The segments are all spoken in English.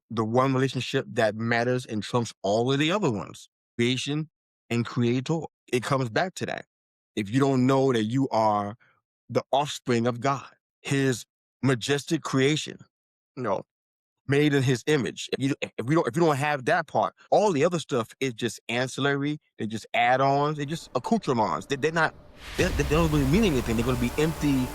the one relationship that matters and trumps all of the other ones, creation and creator. It comes back to that. If you don't know that you are the offspring of God, his majestic creation, you know, made in his image. If you don't have that part, all the other stuff is just ancillary. They're just add-ons. They're just accoutrements. They're not. They don't really mean anything. They're going to be empty.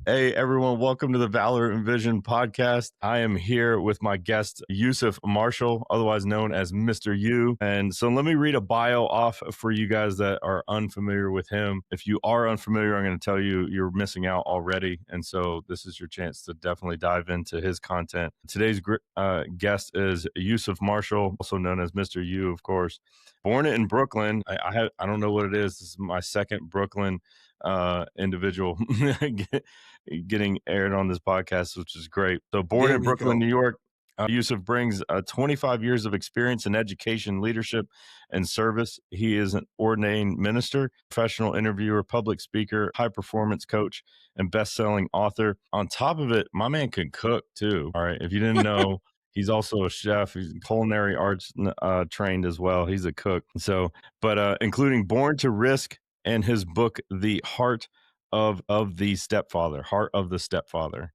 Hey everyone, welcome to the Valor and Vision podcast. I am here with my guest, Yusef Marshall, otherwise known as Mr. Yu. And so let me read a bio off for you guys that are unfamiliar with him. If you are unfamiliar, I'm going to tell you you're missing out already. And so this is your chance to definitely dive into his content. Today's guest is Yusef Marshall, also known as Mr. Yu, of course. Born in Brooklyn. I don't know what it is. This is my second Brooklyn individual getting aired on this podcast, which is great. So born in Brooklyn, New York, Yusef brings 25 years of experience in education, leadership, and service. He is an ordained minister, professional interviewer, public speaker, high performance coach, and best-selling author. On top of it, my man can cook too. All right. If you didn't know, he's also a chef. He's culinary arts trained as well. He's a cook. So, but including Born to Risk and his book, The Heart of the Stepfather,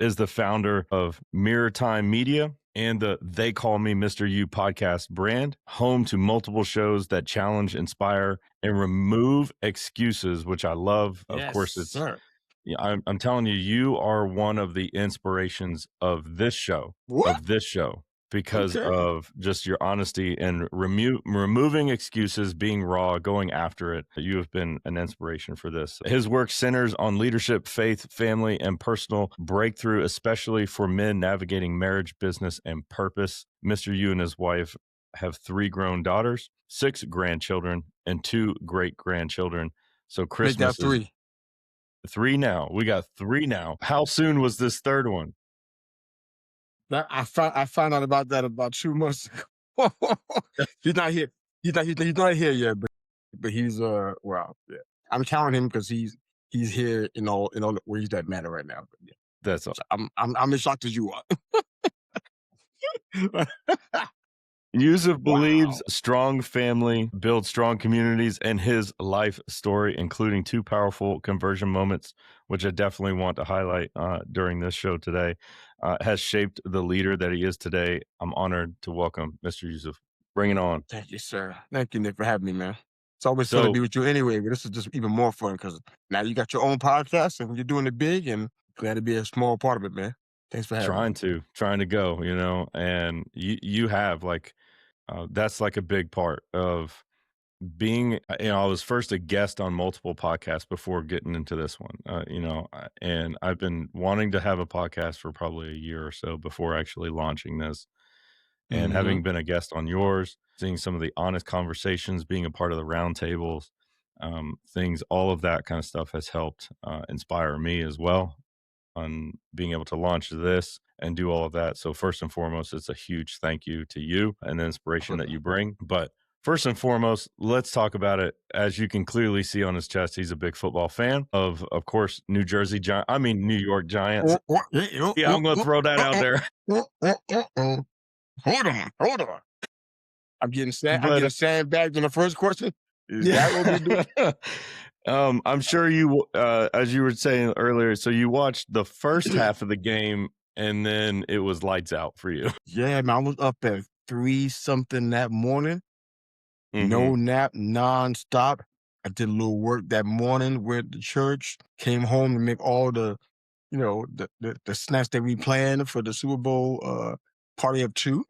is the founder of Mirror Time Media and the They Call Me Mr. Yu podcast brand, home to multiple shows that challenge, inspire, and remove excuses, which I love. Yes, of course, it's sir. Yeah, I'm telling you, you are one of the inspirations of this show, because Okay. of just your honesty and removing excuses, being raw, going after it. You have been an inspiration for this. His work centers on leadership, faith, family, and personal breakthrough, especially for men navigating marriage, business, and purpose. Mr. Yu and his wife have 3 grown daughters, 6 grandchildren, and 2 great-grandchildren. So Christmas is 3 now. We got 3 now. How soon was this third one? I found out about that about 2 months ago. He's not here. He's not here yet, but he's well, yeah. I'm counting him because he's here in all the ways that matter right now. But yeah. That's all. So I'm as shocked as you are. Yusef believes strong family builds strong communities, and his life story, including 2 powerful conversion moments, which I definitely want to highlight during this show today, has shaped the leader that he is today. I'm honored to welcome Mr. Yusef. Bring it on. Thank you, sir. Thank you, Nick, for having me, man. It's always fun to be with you anyway, but this is just even more fun because now you got your own podcast and you're doing it big, and glad to be a small part of it, man. Thanks for having me. Trying to go, and you have that's like a big part of being, I was first a guest on multiple podcasts before getting into this one, and I've been wanting to have a podcast for probably a year or so before actually launching this. And having been a guest on yours, seeing some of the honest conversations, being a part of the roundtables, things, all of that kind of stuff has helped inspire me as well on being able to launch this and do all of that. So first and foremost, it's a huge thank you to you and the inspiration that you bring. But first and foremost, let's talk about it. As you can clearly see on his chest, he's a big football fan of course, New York Giants. Yeah, I'm going to throw that out there. Hold on. I'm getting sandbagged in the first question. Is that what we're doing? I'm sure you, as you were saying earlier, so you watched the first half of the game and then it was lights out for you. Yeah, man, I was up at 3-something that morning. No nap, nonstop. I did a little work that morning with the church, came home to make all the, the snacks that we planned for the Super Bowl party of 2.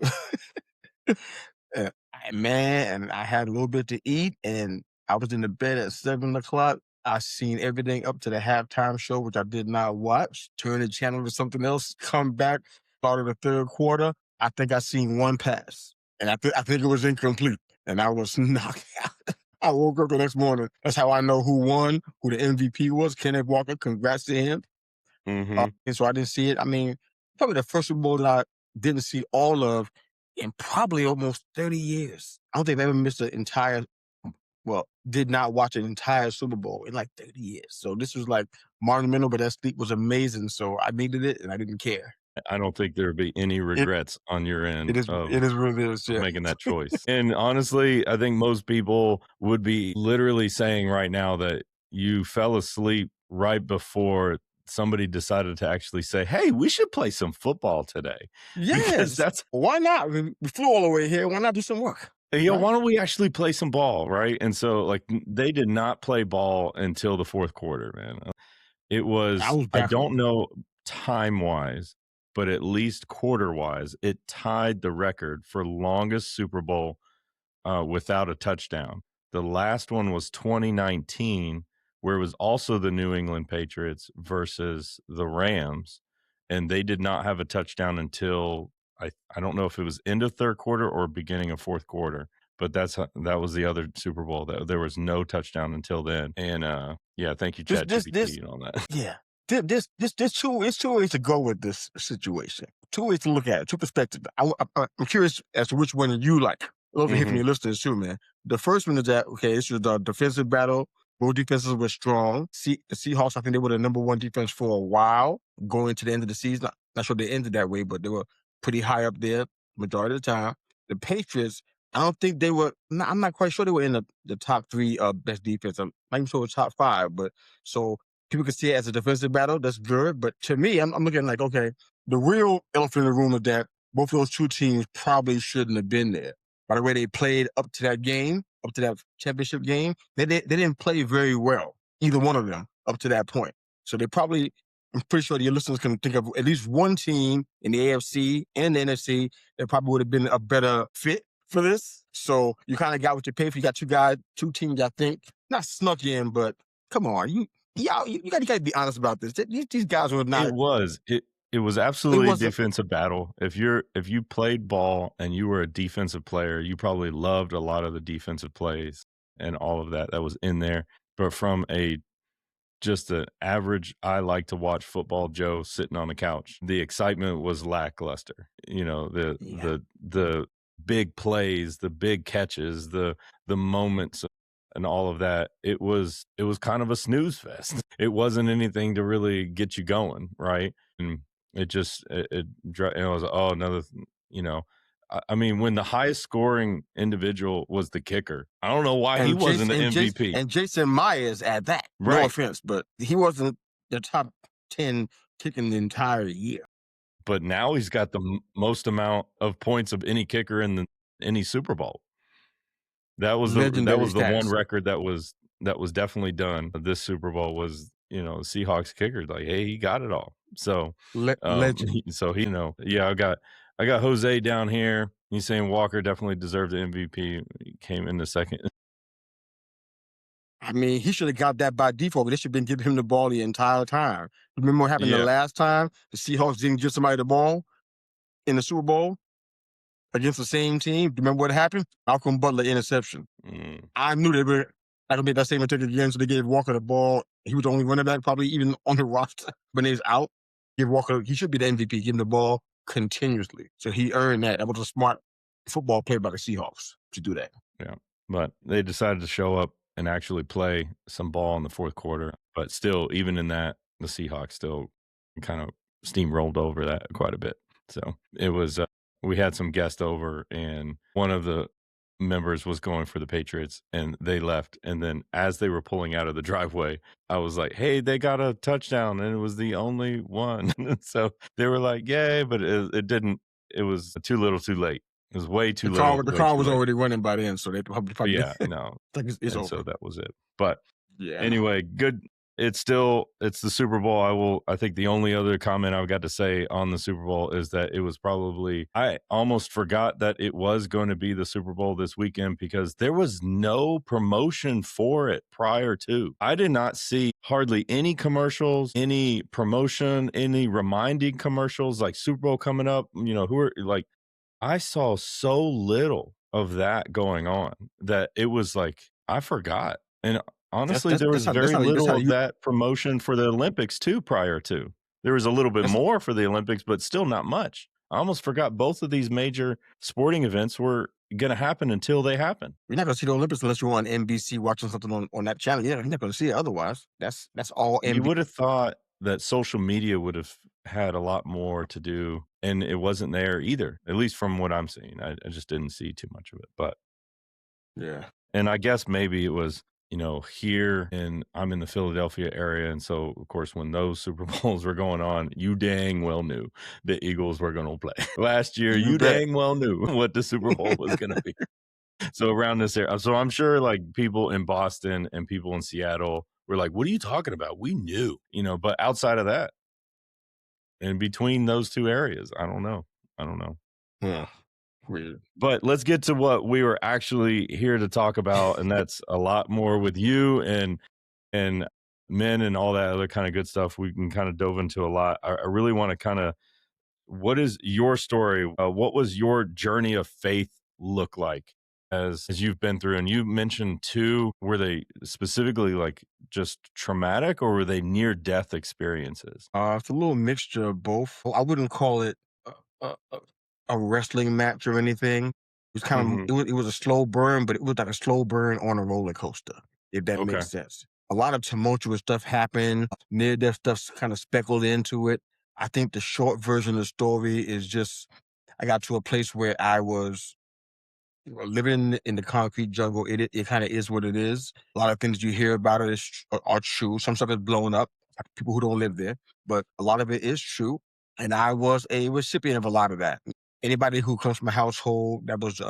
Man, and I had a little bit to eat, and I was in the bed at 7 o'clock. I seen everything up to the halftime show, which I did not watch. Turn the channel to something else, come back, started the third quarter. I think I seen 1 pass, and I think it was incomplete, and I was knocked out. I woke up the next morning. That's how I know who won, who the MVP was, Kenneth Walker. Congrats to him. And so I didn't see it. I mean, probably the first Super Bowl that I didn't see all of in probably almost 30 years. I don't think I've ever missed an entire well, did not watch an entire Super Bowl in like 30 years. So this was like monumental, but that sleep was amazing. So I needed it and I didn't care. I don't think there would be any It regrets on your it end is of it is what it is. Yeah. making that choice. And honestly, I think most people would be literally saying right now that you fell asleep right before somebody decided to actually say, "Hey, we should play some football today." Because Yes. that's, Why not? We flew all the way here. Why not do some work? Right? why don't we actually play some ball, right? And so like they did not play ball until the fourth quarter, man. It I was, was I baffled. don't know time-wise, but at least quarter-wise, it tied the record for longest Super Bowl without a touchdown. The last one was 2019, where it was also the New England Patriots versus the Rams, and they did not have a touchdown until I don't know if it was end of third quarter or beginning of fourth quarter. But that was the other Super Bowl that there was no touchdown until then. And yeah, thank you, This ChatGPT, on that. Yeah. This two, it's two ways to go with this situation. Two ways to look at it, two perspectives. I'm curious as to which one you like. I'd love to hear from Hmm. your listeners too, man. The first one is that, okay, this was the defensive battle. Both defenses were strong. The Seahawks, I think they were the number one defense for a while going to the end of the season. Not sure they ended that way, but they were pretty high up there majority of the time. The Patriots, I don't think they were, I'm not quite sure they were in the top three best defense. I'm not even sure it was top five, but so people can see it as a defensive battle. That's good. But to me, I'm looking like, okay, the real elephant in the room is that both of those two teams probably shouldn't have been there. By the way, they played up to that game, up to that championship game. They didn't play very well, either one of them, up to that point. So they probably, I'm pretty sure your listeners can think of at least one team in the AFC and the NFC that probably would have been a better fit for this. So you kind of got what you paid for. You got two teams, I think, not snuck in, but come on, you got to be honest about this. These guys were not. It was It absolutely a wasn't. defensive battle. If you played ball and you were a defensive player, you probably loved a lot of the defensive plays and all of that was in there. But from just an average, I like to watch football Joe sitting on the couch, the excitement was lackluster. Yeah. The big plays, the big catches, the moments and all of that, it was kind of a snooze fest. It wasn't anything to really get you going, right? And it just it was, oh, another, you know, I mean, when the highest scoring individual was the kicker, I don't know why he wasn't the MVP. And Jason Myers at that. No Right. offense, but he wasn't the top 10 kicking the entire year. But now he's got the most amount of points of any kicker in any Super Bowl. That Legendary was the one stats. record that was definitely done. This Super Bowl was, the Seahawks kicker, like, hey, he got it all. So, Legend. yeah, I got Jose down here. He's saying Walker definitely deserved the MVP. He came in the second. I mean, he should have got that by default, but they should have been giving him the ball the entire time. Remember what happened the Yeah. last time the Seahawks didn't give somebody the ball in the Super Bowl against the same team? Remember what happened? Malcolm Butler interception. Mm. I knew they were not gonna make that same mistake again, so they gave Walker the ball. He was the only running back, probably even on the roster when he's out. Give Walker, he should be the MVP, give him the ball continuously. So he earned that. That was a smart football play by the Seahawks to do that. Yeah. But they decided to show up and actually play some ball in the fourth quarter. But still, even in that, the Seahawks still kind of steamrolled over that quite a bit. So it was, we had some guests over, and one of the members was going for the Patriots, and they left. And then as they were pulling out of the driveway, I was like, hey, they got a touchdown, and it was the only one. So they were like, yay, but it didn't, it was too little too late. It was way too little, The way car too was late. already running by then, so they probably Yeah, no. like it's And over. so that was it. But Yeah. anyway, good. It's the Super Bowl. I think the only other comment I've got to say on the Super Bowl is that it was probably, I almost forgot that it was going to be the Super Bowl this weekend because there was no promotion for it prior to. I did not see hardly any commercials, any promotion, any reminding commercials like Super Bowl coming up, who are like, I saw so little of that going on that it was like, I forgot. And honestly, there was very That's little how of you. that promotion for the Olympics too prior to. There was a little bit That's, more for the Olympics, but still not much. I almost forgot both of these major sporting events were going to happen until they happen. You're not gonna see the Olympics unless you're on NBC watching something on that channel. Yeah, you're not gonna see it otherwise. That's all You NBC. would have thought that social media would have had a lot more to do, and it wasn't there either, at least from what I'm seeing. I just didn't see too much of it. But, Yeah. and I guess maybe it was, here, and I'm in the Philadelphia area. And so, of course, when those Super Bowls were going on, you dang well knew the Eagles were going to play. Last year, You you bet. dang well knew what the Super Bowl was going to be. So around this area, so I'm sure like people in Boston and people in Seattle were like, "What are you talking about? We knew," but outside of that, in between those two areas, I don't know. I don't know. Yeah. Weird. But let's get to what we were actually here to talk about, and that's a lot more with you and men and all that other kind of good stuff. We can kind of dove into a lot. I really want to kind of, what is your story? What was your journey of faith look like as you've been through? And you mentioned two. Were they specifically like just traumatic, or were they near death experiences? It's a little mixture of both. I wouldn't call it a, a, a a wrestling match or anything. It was kind of Hmm. it was a slow burn, but it was like a slow burn on a roller coaster, if that Okay. makes sense. A lot of tumultuous stuff happened. Near death stuff's kind of speckled into it. I think the short version of the story is just I got to a place where I was living in the concrete jungle. It kind of is what it is. A lot of things you hear about it are true. Some stuff is blown up. People who don't live there, but a lot of it is true. And I was a recipient of a lot of that. Anybody who comes from a household that was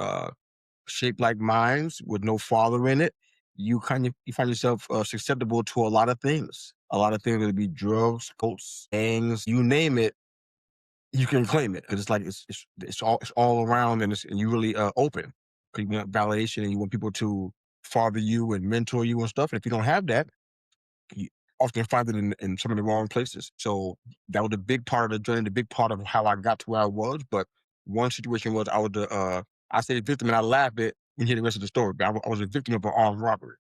shaped like mine with no father in it, you find yourself susceptible to a lot of things. A lot of things would be drugs, cults, gangs, you name it, you can claim it because it's like it's all around and you really open. 'Cause you want validation and you want people to father you and mentor you and stuff. And if you don't have that, you often find it in some of the wrong places. So that was a big part of the journey, the big part of how I got to where I was. But one situation was I say victim and I laugh at when you hear the rest of the story. But I was a victim of an armed robbery.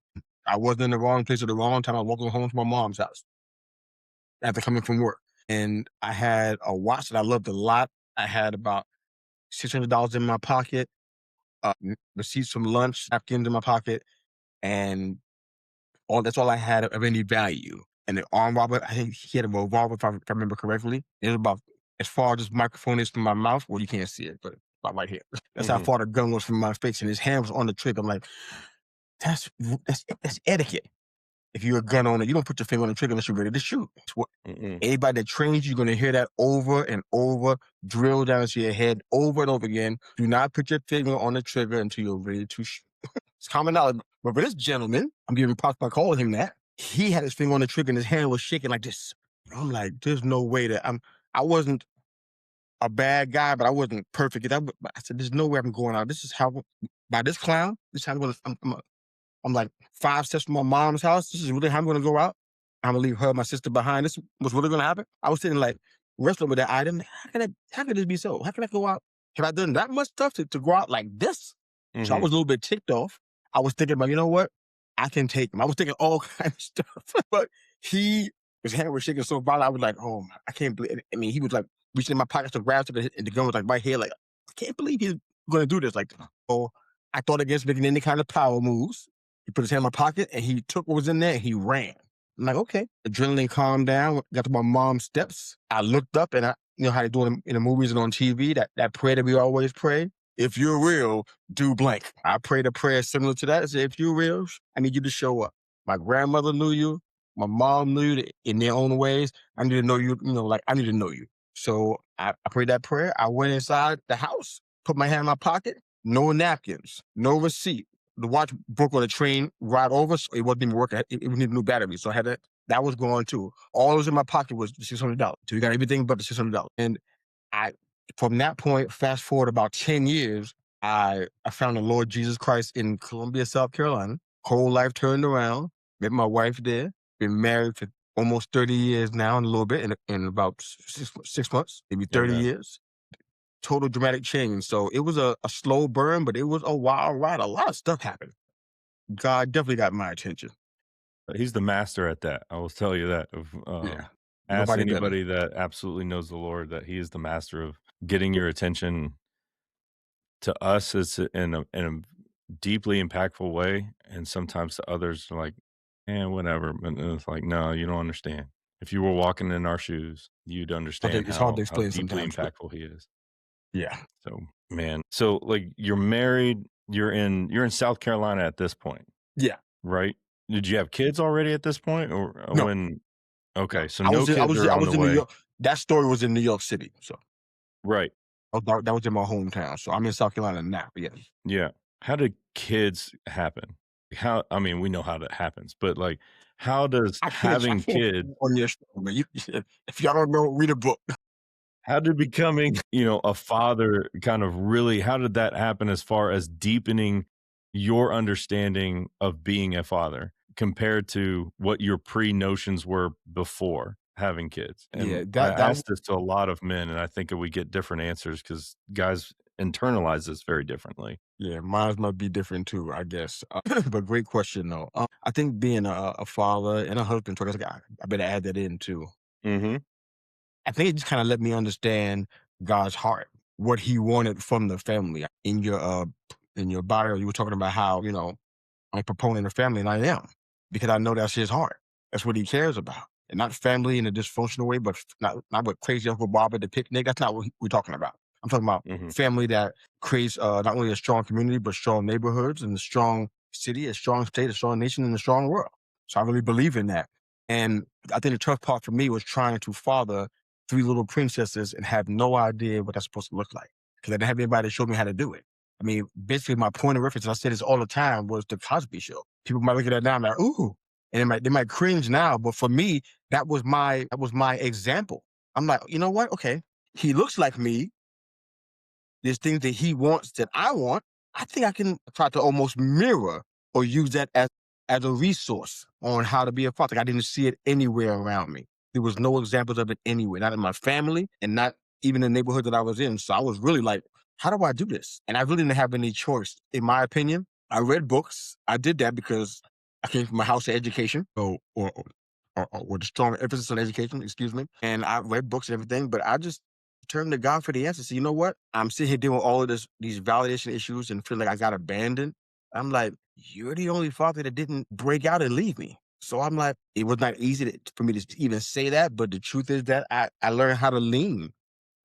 I wasn't in the wrong place at the wrong time. I was walking home from my mom's house after coming from work. And I had a watch that I loved a lot. I had about $600 in my pocket, receipts from lunch, napkins in my pocket, and that's all I had of any value. And the armed robber, I think he had a revolver, if I remember correctly. It was about as far as this microphone is from my mouth. Well, you can't see it, but about right here. That's how Hmm. far the gun was from my face, and his hand was on the trigger. I'm like, that's etiquette. If you're a gun owner, you don't put your finger on the trigger unless you're ready to shoot. It's what Mm-mm. anybody that trains you, you're gonna hear that over and over, drill down into your head over and over again. Do not put your finger on the trigger until you're ready to shoot. It's common knowledge. But for this gentleman, I'm giving props by calling him that. He had his finger on the trigger and his hand was shaking like this. I'm like, there's no way that I wasn't a bad guy, but I wasn't perfect. I said, there's no way I'm going out. This is how by this clown, this is how I'm like 5 steps from my mom's house. This is really how I'm going to go out. I'm going to leave her and my sister behind. This was really going to happen. I was sitting like wrestling with that item. How can this be so? How can I go out? Have I done that much stuff to go out like this? So I Hmm. was a little bit ticked off. I was thinking about, you know what? I can take him. I was thinking all kinds of stuff. But his hand was shaking so violent. I was like, oh, I can't believe it. I mean, he was like reaching in my pockets to grab something, and the gun was like right here. Like, I can't believe he's going to do this. Like, oh, I thought against making any kind of power moves. He put his hand in my pocket and he took what was in there and he ran. I'm like, okay. Adrenaline calmed down. Got to my mom's steps. I looked up and you know how they do it in the movies and on TV, that prayer that we always pray. If you're real, do blank. I prayed a prayer similar to that. I said, if you're real, I need you to show up. My grandmother knew you. My mom knew you in their own ways. I need to know you, like I need to know you. So I prayed that prayer. I went inside the house, put my hand in my pocket, no napkins, no receipt. The watch broke on a train ride over, so it wasn't even working. It needed new batteries. So I had that was gone too. All that was in my pocket was $600. So we got everything but the $600. And I from that point, fast forward about 10 years, I found the Lord Jesus Christ in Columbia, South Carolina. Whole life turned around. Met my wife there. Been married for almost 30 years now, and a little bit, in about 6 months, maybe 30 Amen. years. Total dramatic change. So it was a slow burn, but it was a wild ride. A lot of stuff happened. God definitely got my attention. He's the master at that. I will tell you that. Yeah. Ask Nobody better. anybody that absolutely knows the Lord that he is the master of getting your attention to us is in a deeply impactful way, and sometimes to others are like, "Eh, whatever," but it's like, "No, you don't understand. If you were walking in our shoes, you'd understand It's hard to how explain deeply sometimes, but impactful he is." yeah, So, man, so, like, you're married, you're in South Carolina at this point, yeah. right? Did you have kids already at this point, or, No, when no. okay, so no I kids was are I on the was in New way. York. That story was in New York City, so Right. that was in my hometown. So I'm in South Carolina now. Yes. Yeah. How did kids happen? How I mean, we know how that happens, but, like, how does I having can't kids on your show, man. If y'all don't know, read a book. how did becoming, a father kind of really how did that happen as far as deepening your understanding of being a father compared to what your pre-notions were before having kids? And Yeah, I that asked this to a lot of men, and I think that we get different answers because guys internalize this very differently. yeah, mine might be different too, I guess. But great question though. I think being a father and a husband, so I better add that in too. Mhm. I think it just kind of let me understand God's heart, what He wanted from the family. In your bio, you were talking about how I'm a proponent of family, and I am, because I know that's His heart. That's what He cares about, and not family in a dysfunctional way, but not what crazy Uncle Bob at the picnic. That's not what we're talking about. I'm talking about Mhm. family that creates not only a strong community, but strong neighborhoods and a strong city, a strong state, a strong nation, and a strong world. So I really believe in that. And I think the tough part for me was trying to father three little princesses and have no idea what that's supposed to look like because I didn't have anybody to show me how to do it. I mean, basically, my point of reference, and I say this all the time, was the Cosby Show. People might look at that now and be like, ooh, and they might cringe now, but for me, that was my example. I'm like, you know what? Okay, he looks like me. There's things that he wants that I want. I think I can try to almost mirror or use that as a resource on how to be a father. I didn't see it anywhere around me. There was no examples of it anywhere, not in my family and not even the neighborhood that I was in. So I was really like, how do I do this? And I really didn't have any choice, in my opinion. I read books. I did that because I came from a house of education, or with a strong emphasis on education, excuse me. And I read books and everything, but I just turned to God for the answer. So you know what? I'm sitting here dealing with all of these validation issues and feel like I got abandoned. I'm like, you're the only father that didn't break out and leave me. So I'm like, it was not easy for me to even say that, but the truth is that I learned how to lean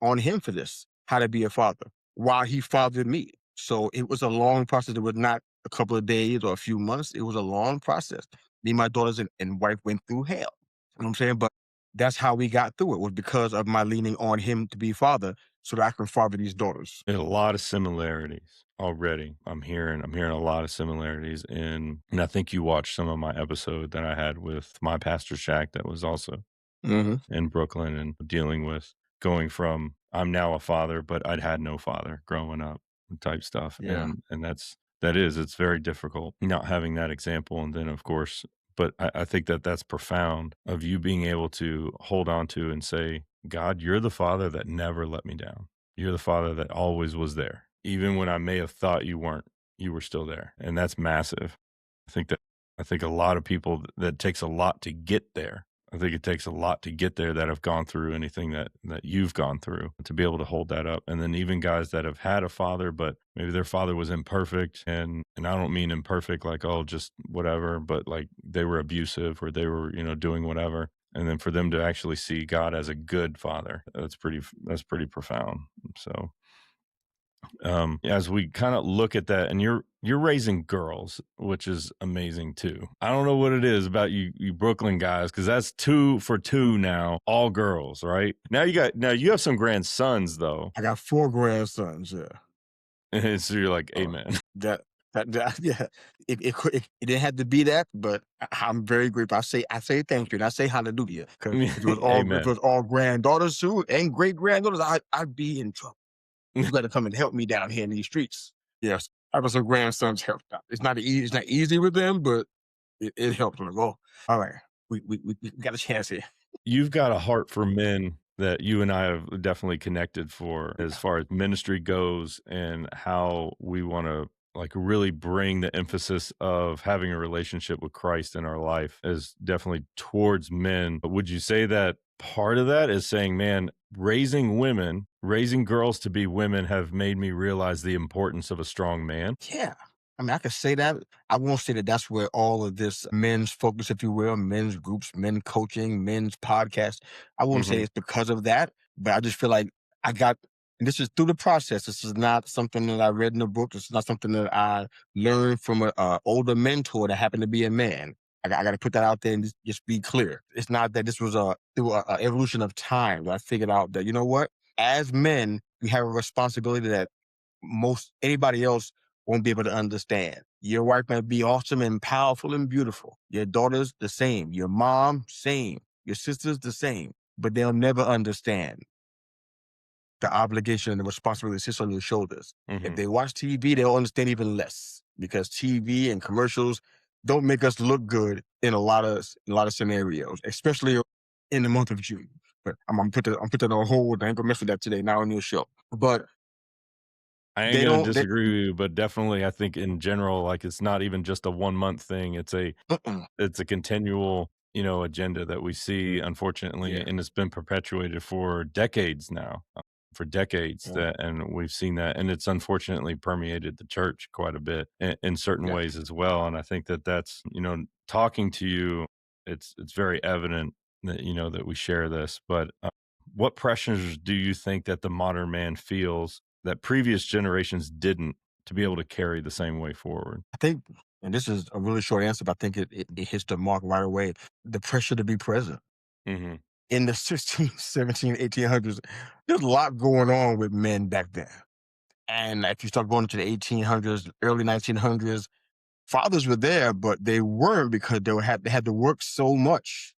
on him for this, how to be a father while he fathered me. So it was a long process. It was not a couple of days or a few months. It was a long process. Me, my daughters, and wife went through hell. You know what I'm saying? But that's how we got through it, was because of my leaning on him to be father so that I can father these daughters. There's a lot of similarities already. I'm hearing a lot of similarities and I think you watched some of my episode that I had with my pastor Shaq that was also Hmm. in Brooklyn and dealing with going from I'm now a father, but I'd had no father growing up type stuff. Yeah. And it's very difficult not having that example. And then of course, but I think that that's profound of you being able to hold on to and say, God, you're the father that never let me down. You're the father that always was there. Even when I may have thought you weren't, you were still there. And that's massive. I think that I think a lot of people that takes a lot to get there. I think it takes a lot to get there that have gone through anything that you've gone through to be able to hold that up. And then even guys that have had a father, but maybe their father was imperfect, and I don't mean imperfect like oh just whatever, but like they were abusive or they were doing whatever. And then for them to actually see God as a good father, that's pretty profound. So as we kind of look at that, and you're raising girls, which is amazing too. I don't know what it is about you Brooklyn guys, because that's 2 for 2 now, all girls, right? Now you have some grandsons though. I got four grandsons. Yeah. And so you're like, Uh, amen. that yeah. It didn't have to be that, but I'm very grateful. I say thank you and I say hallelujah because if it Amen. was all granddaughters too and great granddaughters, I'd be in trouble. You got to come and help me down here in these streets. Yes, having some grandsons helped out. It's not easy with them, but it helped them. Oh, all right, we got a chance here. You've got a heart for men that you and I have definitely connected for as Yeah. far as ministry goes and how we want to like really bring the emphasis of having a relationship with Christ in our life is definitely towards men. But would you say that part of that is saying, man, raising girls to be women have made me realize the importance of a strong man. Yeah. I mean, I could say that. I won't say that that's where all of this men's focus, if you will, men's groups, men coaching, men's podcast. I won't say Mhm. it's because of that, but I just feel like I got, and this is through the process. This is not something that I read in a book. This is not something that I learned from a older mentor that happened to be a man. I got to put that out there and just be clear. It's not that this was through a evolution of time that I figured out that, you know what, as men, we have a responsibility that most anybody else won't be able to understand. Your wife might be awesome and powerful and beautiful. Your daughter's the same. Your mom, same. Your sister's the same. But they'll never understand the obligation and the responsibility that sits on your shoulders. If Mhm. they watch TV, they'll understand even less because TV and commercials don't make us look good in a lot of scenarios, especially in the month of June. But I'm put that on hold. I ain't gonna mess with that today, not on your show. But I ain't they gonna don't. They, disagree with you, but definitely I think in general, like, it's not even just a 1 month thing. uh-uh. It's a continual, agenda that we see, Mm, unfortunately, yeah. and it's been perpetuated for decades now, for decades Yeah. that, and we've seen that, and it's unfortunately permeated the church quite a bit in certain Yeah. ways as well. And I think that that's, talking to you, it's very evident that, that we share this. But what pressures do you think that the modern man feels that previous generations didn't, to be able to carry the same way forward? I think, and this is a really short answer, but I think it hits the mark right away. The pressure to be present. Mhm. In the 16, 17, 1800s, there's a lot going on with men back then. And if you start going into the 1800s, early 1900s, fathers were there, but they weren't because they had to work so much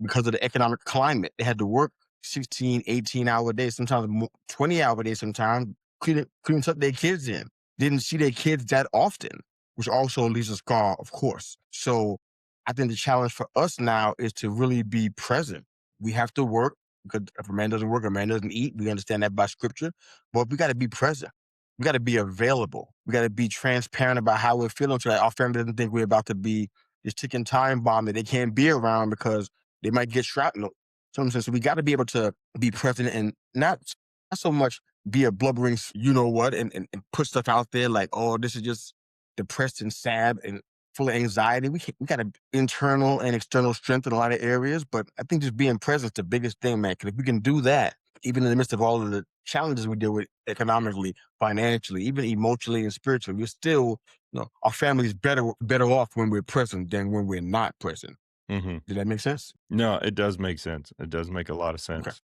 because of the economic climate. They had to work 16, 18-hour days, sometimes 20-hour days, sometimes couldn't tuck their kids in. Didn't see their kids that often, which also leaves a scar, of course. So I think the challenge for us now is to really be present. We have to work because if a man doesn't work, a man doesn't eat. We understand that by scripture, but we got to be present. We got to be available. We got to be transparent about how we're feeling so that our family doesn't think we're about to be this ticking time bomb that they can't be around because they might get shrapnel. So we got to be able to be present and not so much be a blubbering, you know what, and put stuff out there like, oh, this is just depressed and sad and full of anxiety. We got a internal and external strength in a lot of areas, but I think just being present is the biggest thing, man. Because if we can do that, even in the midst of all of the challenges we deal with economically, financially, even emotionally and spiritually, we're still, our family's better off when we're present than when we're not present. Mhm. Did that make sense? No, it does make sense. It does make a lot of Okay. sense.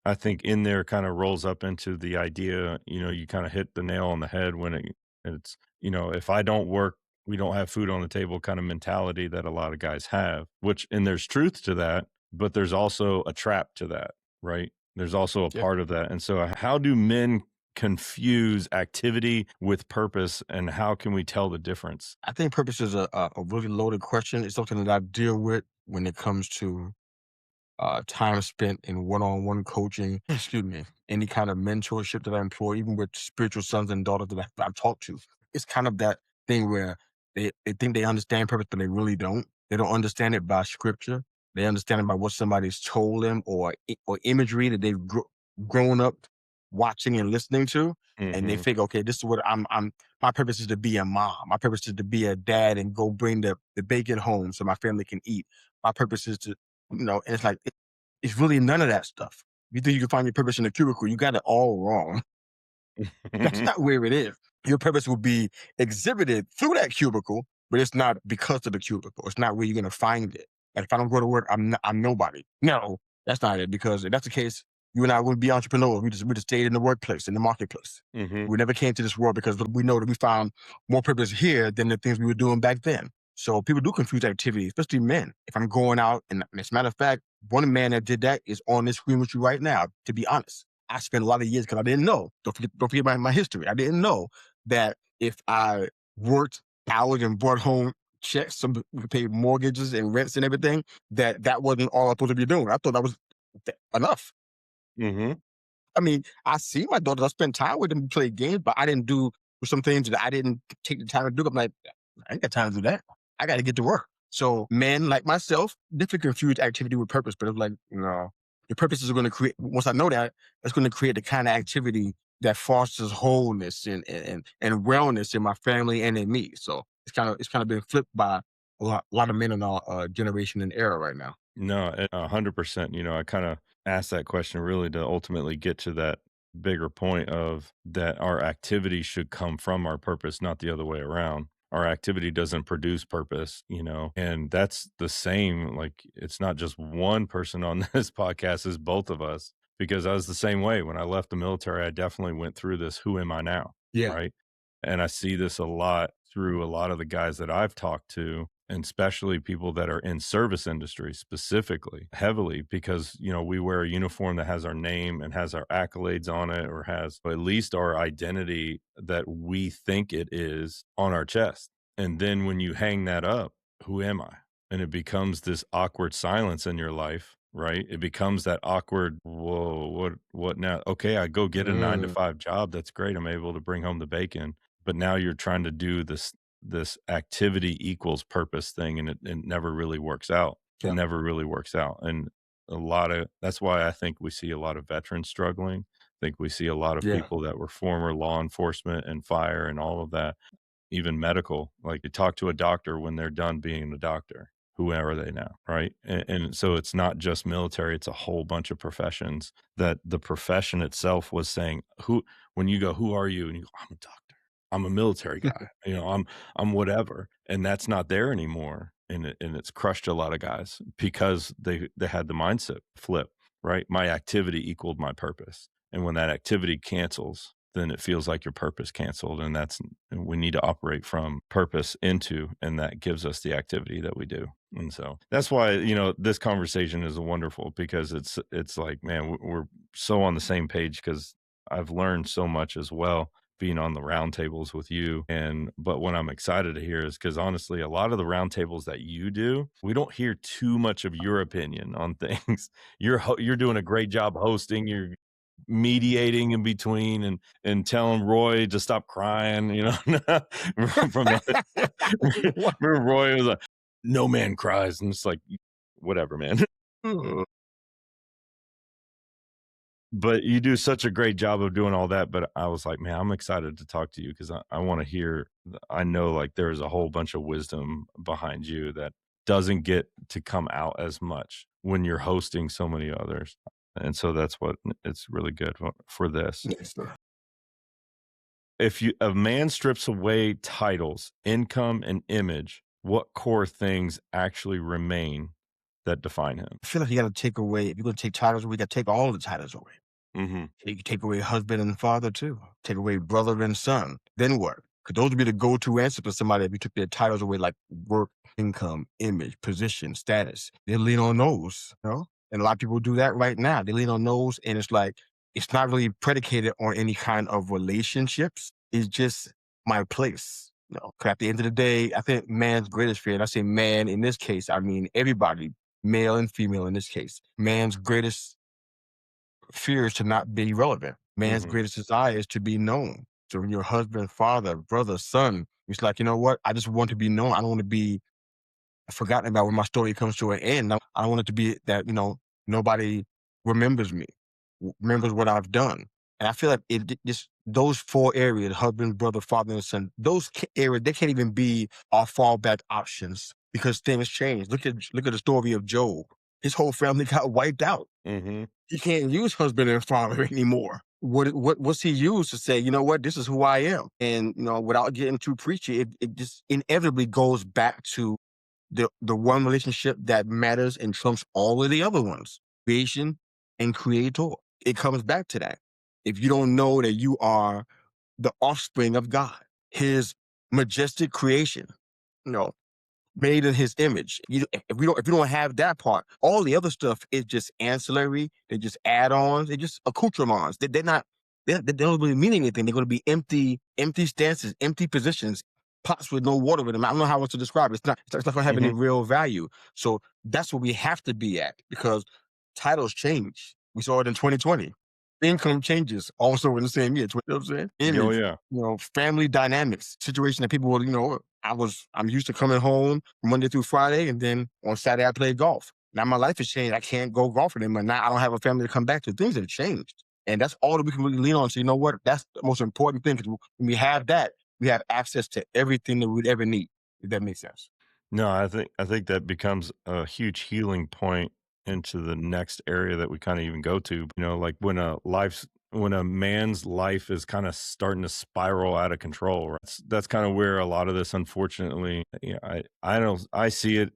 I think in there kind of rolls up into the idea, you kind of hit the nail on the head when it's, if I don't work, we don't have food on the table kind of mentality that a lot of guys have, which, and there's truth to that, but there's also a trap to that, right? There's also a Yeah. part of that. And so, how do men confuse activity with purpose, and how can we tell the difference? I think purpose is a really loaded question. It's something that I deal with when it comes to time spent in one-on-one coaching, excuse me, any kind of mentorship that I employ, even with spiritual sons and daughters that I've talked to. It's kind of that thing where they think they understand purpose, but they really don't. They don't understand it by scripture. They understand it by what somebody's told them or imagery that they've grown up watching and listening to. And they Mhm. think, okay, this is what my purpose is to be a mom. My purpose is to be a dad and go bring the bacon home so my family can eat. My purpose is to, and it's like, it's really none of that stuff. You think you can find your purpose in the cubicle, you got it all wrong. That's not where it is. Your purpose will be exhibited through that cubicle, but it's not because of the cubicle. It's not where you're going to find it. Like if I don't go to work, I'm nobody. No, that's not it. Because if that's the case, you and I wouldn't be entrepreneurs. We just stayed in the workplace, in the marketplace. Mhm. We never came to this world because we know that we found more purpose here than the things we were doing back then. So people do confuse activity, especially men. If I'm going out, and as a matter of fact, one man that did that is on this screen with you right now. To be honest, I spent a lot of years because I didn't know. Don't forget my history. I didn't know that if I worked hours and brought home checks, some we could pay mortgages and rents and everything, that wasn't all I'm supposed to be doing. I thought that was enough. Mhm. I mean, I see my daughters. I spend time with them, play games, but I didn't do some things that I didn't take the time to do. I'm like, I ain't got time to do that. I got to get to work. So men like myself definitely confuse activity with purpose, but it's like, no. Your purpose is going to create, once I know that, it's going to create the kind of activity that fosters wholeness and wellness in my family and in me. So it's kind of been flipped by a lot of men in our generation and era right now. No, 100%. I kind of asked that question really to ultimately get to that bigger point of that our activity should come from our purpose, not the other way around. Our activity doesn't produce purpose, and that's the same. Like, it's not just one person on this podcast, it's both of us, because I was the same way. When I left the military, I definitely went through this, who am I now? Yeah, Right. And I see this a lot through a lot of the guys that I've talked to, and especially people that are in service industry specifically heavily, because we wear a uniform that has our name and has our accolades on it, or has at least our identity that we think it is on our chest. And then when you hang that up, who am I? And it becomes this awkward silence in your life, right? It becomes that awkward, whoa, what now? Okay, I go get a 9 to 5 job, that's great, I'm able to bring home the bacon, but now you're trying to do this activity equals purpose thing, and it never really works out. It yeah, never really works out. And that's why I think we see a lot of veterans struggling. I think we see a lot of yeah. people that were former law enforcement and fire and all of that, even medical. Like, you talk to a doctor when they're done being a doctor. Who are they now? Right. And so it's not just military, it's a whole bunch of professions that the profession itself was saying, when you go, who are you? And you go, I'm a doctor. I'm a military guy. I'm whatever. And that's not there anymore. And it's crushed a lot of guys because they had the mindset flip, right? My activity equaled my purpose. And when that activity cancels, then it feels like your purpose canceled. And we need to operate from purpose into, and that gives us the activity that we do. And so that's why, this conversation is wonderful, because it's like, man, we're so on the same page, because I've learned so much as well being on the roundtables with you. But what I'm excited to hear is, because honestly, a lot of the roundtables that you do, we don't hear too much of your opinion on things. You're doing a great job hosting. You're mediating in between, and telling Roy to stop crying. From the What? remember Roy was like, "No man cries," and it's like, whatever, man. But you do such a great job of doing all that. But I was like, man, I'm excited to talk to you, because I want to hear. I know, like, there's a whole bunch of wisdom behind you that doesn't get to come out as much when you're hosting so many others. And so that's what it's really good for this. Yes, sir. If a man strips away titles, income, and image, what core things actually remain that define him? I feel like you got to take away, if you're going to take titles away, you got to take all the titles away. Hmm. You can take away husband and father too. Take away brother and son. Then what? Because those would be the go-to answer for somebody if you took their titles away, like work, income, image, position, status. They lean on those. And a lot of people do that right now. They lean on those, and it's like it's not really predicated on any kind of relationships. It's just my place. 'Cause at the end of the day, I think man's greatest fear, and I say man in this case, I mean everybody, male and female in this case. Man's greatest fear is to not be relevant. Man's Hmm. greatest desire is to be known. So when your husband, father, brother, son, it's like, you know what? I just want to be known. I don't want to be forgotten about when my story comes to an end. I don't want it to be that, nobody remembers me, remembers what I've done. And I feel like just those four areas, husband, brother, father, and son, those areas, they can't even be our fallback options because things change. Look at the story of Job. His whole family got wiped out. Hmm. He can't use husband and father anymore. What's he used to say, you know what, this is who I am? And without getting too preachy, it just inevitably goes back to the one relationship that matters and trumps all of the other ones, creation and creator. It comes back to that. If you don't know that you are the offspring of God, his majestic creation, you know, made in his image. If you don't have that part, all the other stuff is just ancillary. They're just add-ons. They're just accoutrements. They're not. They don't really mean anything. They're going to be empty stances, empty positions, pots with no water in them. I don't know how else to describe it. It's not going to have any Hmm. real value. So that's what we have to be at, because titles change. We saw it in 2020. Income changes also in the same year. You know what I'm saying? Oh Image, yeah. family dynamics, situation that people will, I'm used to coming home Monday through Friday, and then on Saturday I play golf. Now my life has changed. I can't go golfing anymore. Now I don't have a family to come back to. Things have changed. And that's all that we can really lean on. So you know what? That's the most important thing. Because when we have that, we have access to everything that we'd ever need, if that makes sense. No, I think that becomes a huge healing point into the next area that we kind of even go to. Like when a man's life is kind of starting to spiral out of control, right? That's kind of where a lot of this, unfortunately, I see it.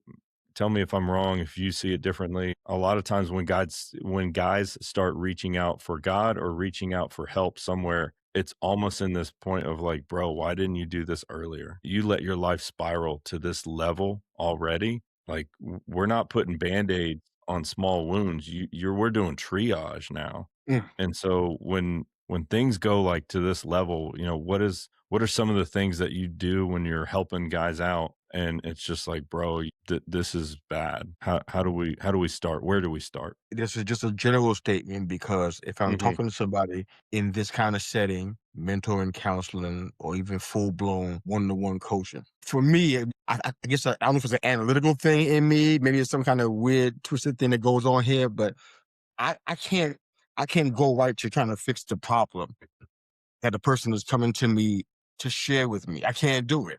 Tell me if I'm wrong, if you see it differently. A lot of times when guys start reaching out for God or reaching out for help somewhere, it's almost in this point of like, bro, why didn't you do this earlier? You let your life spiral to this level already. Like we're not putting band-aids on small wounds. We're doing triage now. Mm. And so when things go like to this level, what are some of the things that you do when you're helping guys out and it's just like, bro, this is bad. How do we start? Where do we start? This is just a general statement because if I'm Mhm. talking to somebody in this kind of setting, mentoring, counseling, or even full blown one-to-one coaching, for me, I guess I don't know if it's an analytical thing in me. Maybe it's some kind of weird twisted thing that goes on here, but I can't go right to trying to fix the problem that the person is coming to me to share with me. I can't do it.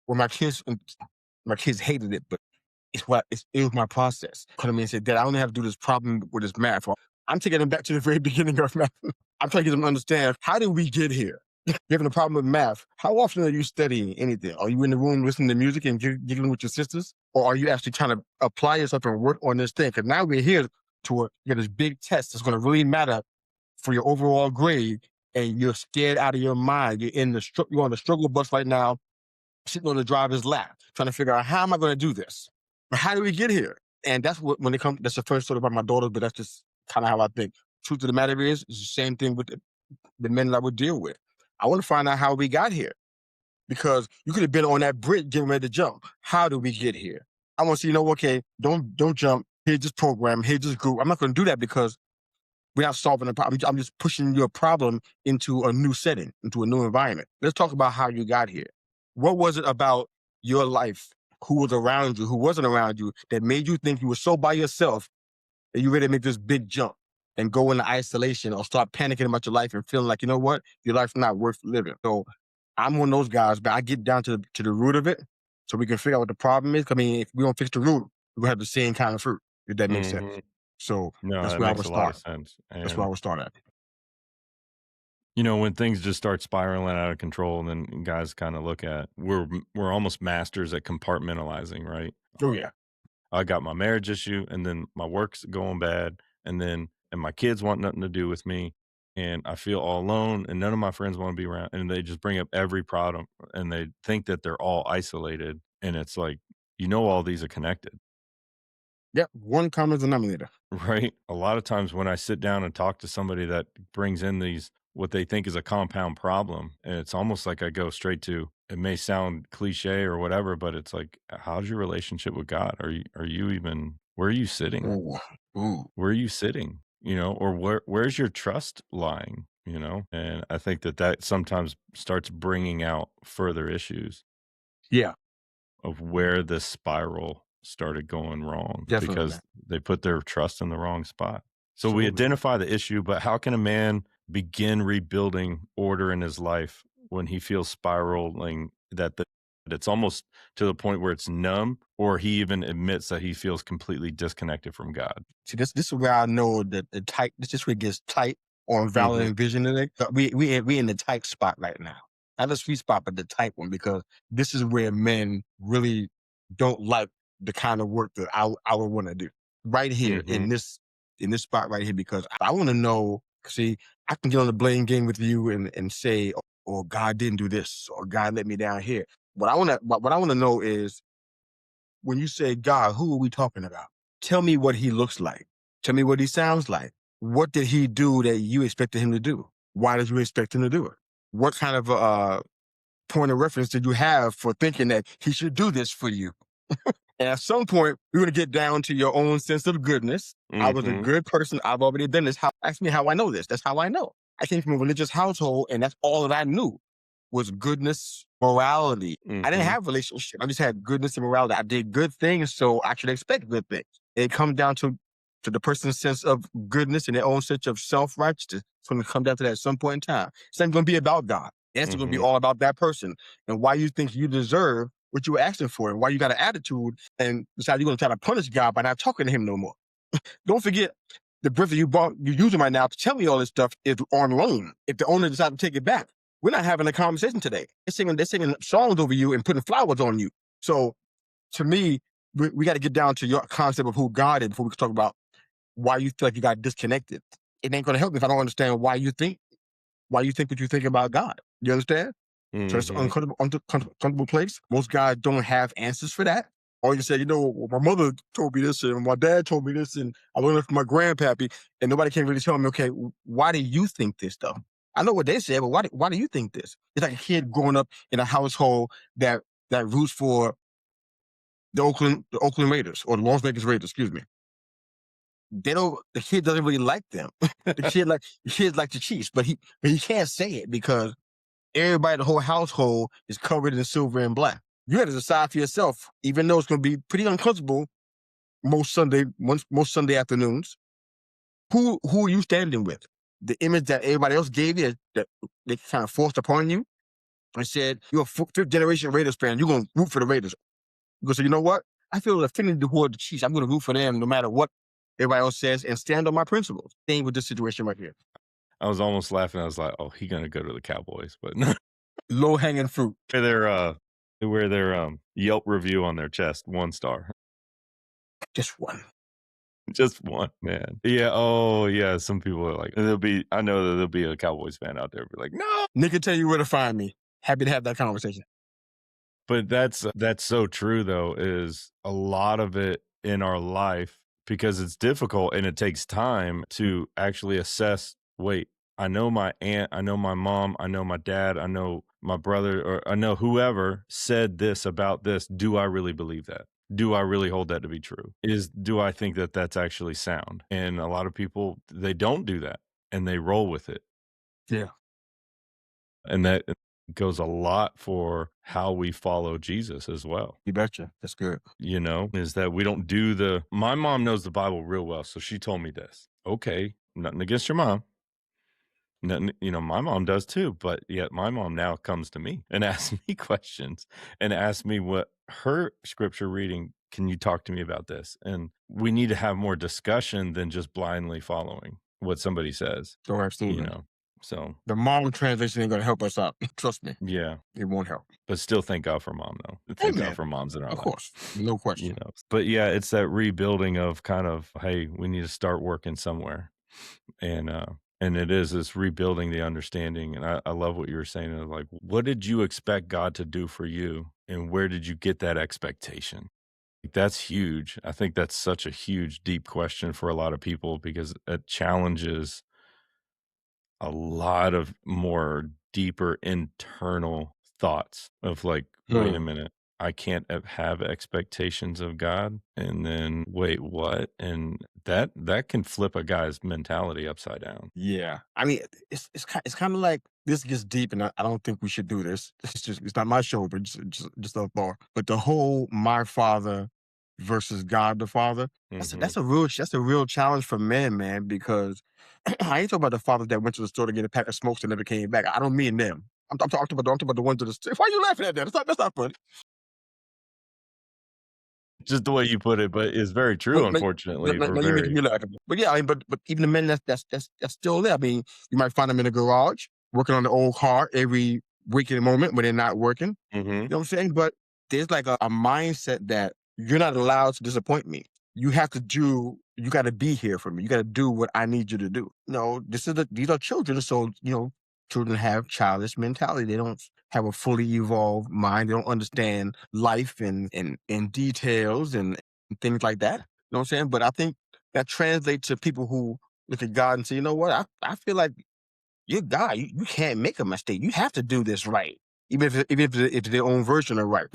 Well, my kids hated it, but it was my process. Come to me and said, "Dad, I only have to do this problem with this math." Well, I'm taking them back to the very beginning of math. I'm trying to get them to understand, how did we get here? You're having a problem with math. How often are you studying anything? Are you in the room listening to music and giggling with your sisters? Or are you actually trying to apply yourself and work on this thing? Because now we're here to get this big test that's going to really matter for your overall grade. And you're scared out of your mind. You're on the struggle bus right now, sitting on the driver's lap, trying to figure out, how am I going to do this? But how do we get here? And that's what, when it comes, that's the first story about my daughter, but that's just kind of how I think. Truth of the matter is, it's the same thing with the men that I would deal with. I want to find out how we got here, because you could have been on that bridge getting ready to jump. How do we get here? I want to see, okay, don't jump. Here's this program. Here's this group. I'm not going to do that because we're not solving a problem. I'm just pushing your problem into a new setting, into a new environment. Let's talk about how you got here. What was it about your life, who was around you, who wasn't around you, that made you think you were so by yourself that you ready to make this big jump and go into isolation or start panicking about your life and feeling like, you know what, your life's not worth living. So I'm one of those guys, but I get down to the root of it so we can figure out what the problem is. I mean, if we don't fix the root, we're gonna have the same kind of fruit, if that makes sense. Mhm. So No, that's that where I makes would a lot of start. sense. That's where I And would start at. when things just start spiraling out of control, then guys kind of look at we're almost masters at compartmentalizing, right? Oh yeah. I got my marriage issue, and then my work's going bad, and my kids want nothing to do with me, and I feel all alone, and none of my friends want to be around, and they just bring up every problem, and they think that they're all isolated, and it's like, all these are connected. Yep. One common denominator. Right? A lot of times when I sit down and talk to somebody that brings in these what they think is a compound problem, and it's almost like I go straight to, it may sound cliche or whatever, but it's like, how's your relationship with God? Are you even, where are you sitting? Ooh. Ooh. Where are you sitting? Or where's your trust lying? And I think that sometimes starts bringing out further issues Yeah, of where this spiral started going wrong definitely. because they put their trust in the wrong spot. So we Absolutely. identify the issue, but how can a man begin rebuilding order in his life when he feels spiraling that it's almost to the point where it's numb, or he even admits that he feels completely disconnected from God? See, this is where I know that the tight. This is where it gets tight on valid Mhm. and visionary. We in the tight spot right now. Not the sweet spot, but the tight one, because this is where men really don't like the kind of work that I would want to do. Right here Mhm. in this spot right here, because I want to know. See, I can get on the blame game with you and say, "Oh, God didn't do this," or "God let me down here." What I want to know is, when you say God, who are we talking about? Tell me what he looks like. Tell me what he sounds like. What did he do that you expected him to do? Why did you expect him to do it? What kind of point of reference did you have for thinking that he should do this for you? And at some point, you're going to get down to your own sense of goodness. I was a Mhm. good person. I've already done this. Ask me how I know this. That's how I know. I came from a religious household, and that's all that I knew was goodness morality. I didn't Mm-hmm. have relationship. I just had goodness and morality. I did good things, so I should expect good things. It comes down to the person's sense of goodness and their own sense of self-righteousness. It's going to come down to that at some point in time. It's not going to be about God. It's going to be Mm-hmm. all about that person and why you think you deserve what you were asking for and why you got an attitude and decide you're going to try to punish God by not talking to him no more. Don't forget, the breath that you're using right now to tell me all this stuff is on loan. If the owner decides to take it back, we're not having a conversation today. They're singing songs over you and putting flowers on you. So to me, we got to get down to your concept of who God is before we can talk about why you feel like you got disconnected. It ain't going to help me if I don't understand why you think what you think about God. You understand? So it's an Mm-hmm. uncomfortable place. Most guys don't have answers for that. Or you say, well, my mother told me this, and my dad told me this, and I learned it from my grandpappy, and nobody can really tell me, okay, why do you think this though? I know what they said, but why do you think this? It's like a kid growing up in a household that roots for the Oakland Raiders or the Las Vegas Raiders, excuse me. The kid doesn't really like them. The kid like the Chiefs, but he can't say it because everybody, the whole household is covered in silver and black. You got to decide for yourself, even though it's going to be pretty uncomfortable most Sunday afternoons. Who are you standing with? The image that everybody else gave you that they kind of forced upon you and said you're a fifth generation Raiders fan. You're going to root for the Raiders. You go say, you know what? I feel an affinity toward the Chiefs. I'm going to root for them no matter what everybody else says and stand on my principles. Same with this situation right here. I was almost laughing. I was like, "Oh, he gonna go to the Cowboys," but no. Low hanging fruit. They wear their Yelp review on their chest, 1 star. Just one. Just one, man. Yeah, oh, yeah, some people are like I know that there'll be a Cowboys fan out there be like, "No!" Nick can tell you where to find me. Happy to have that conversation. But that's so true though, is a lot of it in our life because it's difficult and it takes time to actually assess, wait, I know my aunt, I know my mom, I know my dad, I know my brother, or I know whoever said this about this. Do I really believe that? Do I really hold that to be true? Do I think that that's actually sound? And a lot of people, they don't do that and they roll with it. Yeah. And that goes a lot for how we follow Jesus as well. You betcha. That's good. Is that we don't do my mom knows the Bible real well. So she told me this. Okay. Nothing against your mom. Nothing, my mom does too. But yet my mom now comes to me and asks me questions and asks me what her scripture reading. Can you talk to me about this? And we need to have more discussion than just blindly following what somebody says, Oh, absolutely. So The mom translation ain't going to help us out. Trust me. yeah. It won't help. But still thank God for mom, though. Thank God for moms in our Of life. course. No question. But yeah, it's that rebuilding of kind of, hey, we need to start working somewhere. And it is this rebuilding the understanding. And I love what you were saying. Like, what did you expect God to do for you? And where did you get that expectation? That's huge. I think that's such a huge, deep question for a lot of people because it challenges a lot of more deeper internal thoughts of like, wait a minute, I can't have expectations of God. And then wait, what? And that can flip a guy's mentality upside down. Yeah. I mean, it's kind of like this gets deep, and I don't think we should do this. It's not my show, but just a thought. But the whole my father versus God the Father, that's a real challenge for men, man, because I ain't talking about the fathers that went to the store to get a pack of smokes and never came back. I don't mean them. I'm talking about the ones to the store. Why are you laughing at that? That's not funny. Just the way you put it, but it's very true, unfortunately. No, you're making me laugh. But yeah, I mean, but even the men that's still there. I mean, you might find them in the garage working on the old car every waking moment when they're not working. You know what I'm saying? But there's like a mindset that you're not allowed to disappoint me. You have to do. You got to be here for me. You got to do what I need you to do. No, these are children, so children have childish mentality. They don't have a fully evolved mind. They don't understand life and details and things like that. You know what I'm saying? But I think that translates to people who look at God and say, you know what? I feel like you're God. You can't make a mistake. You have to do this right. Even if it's their own version of right.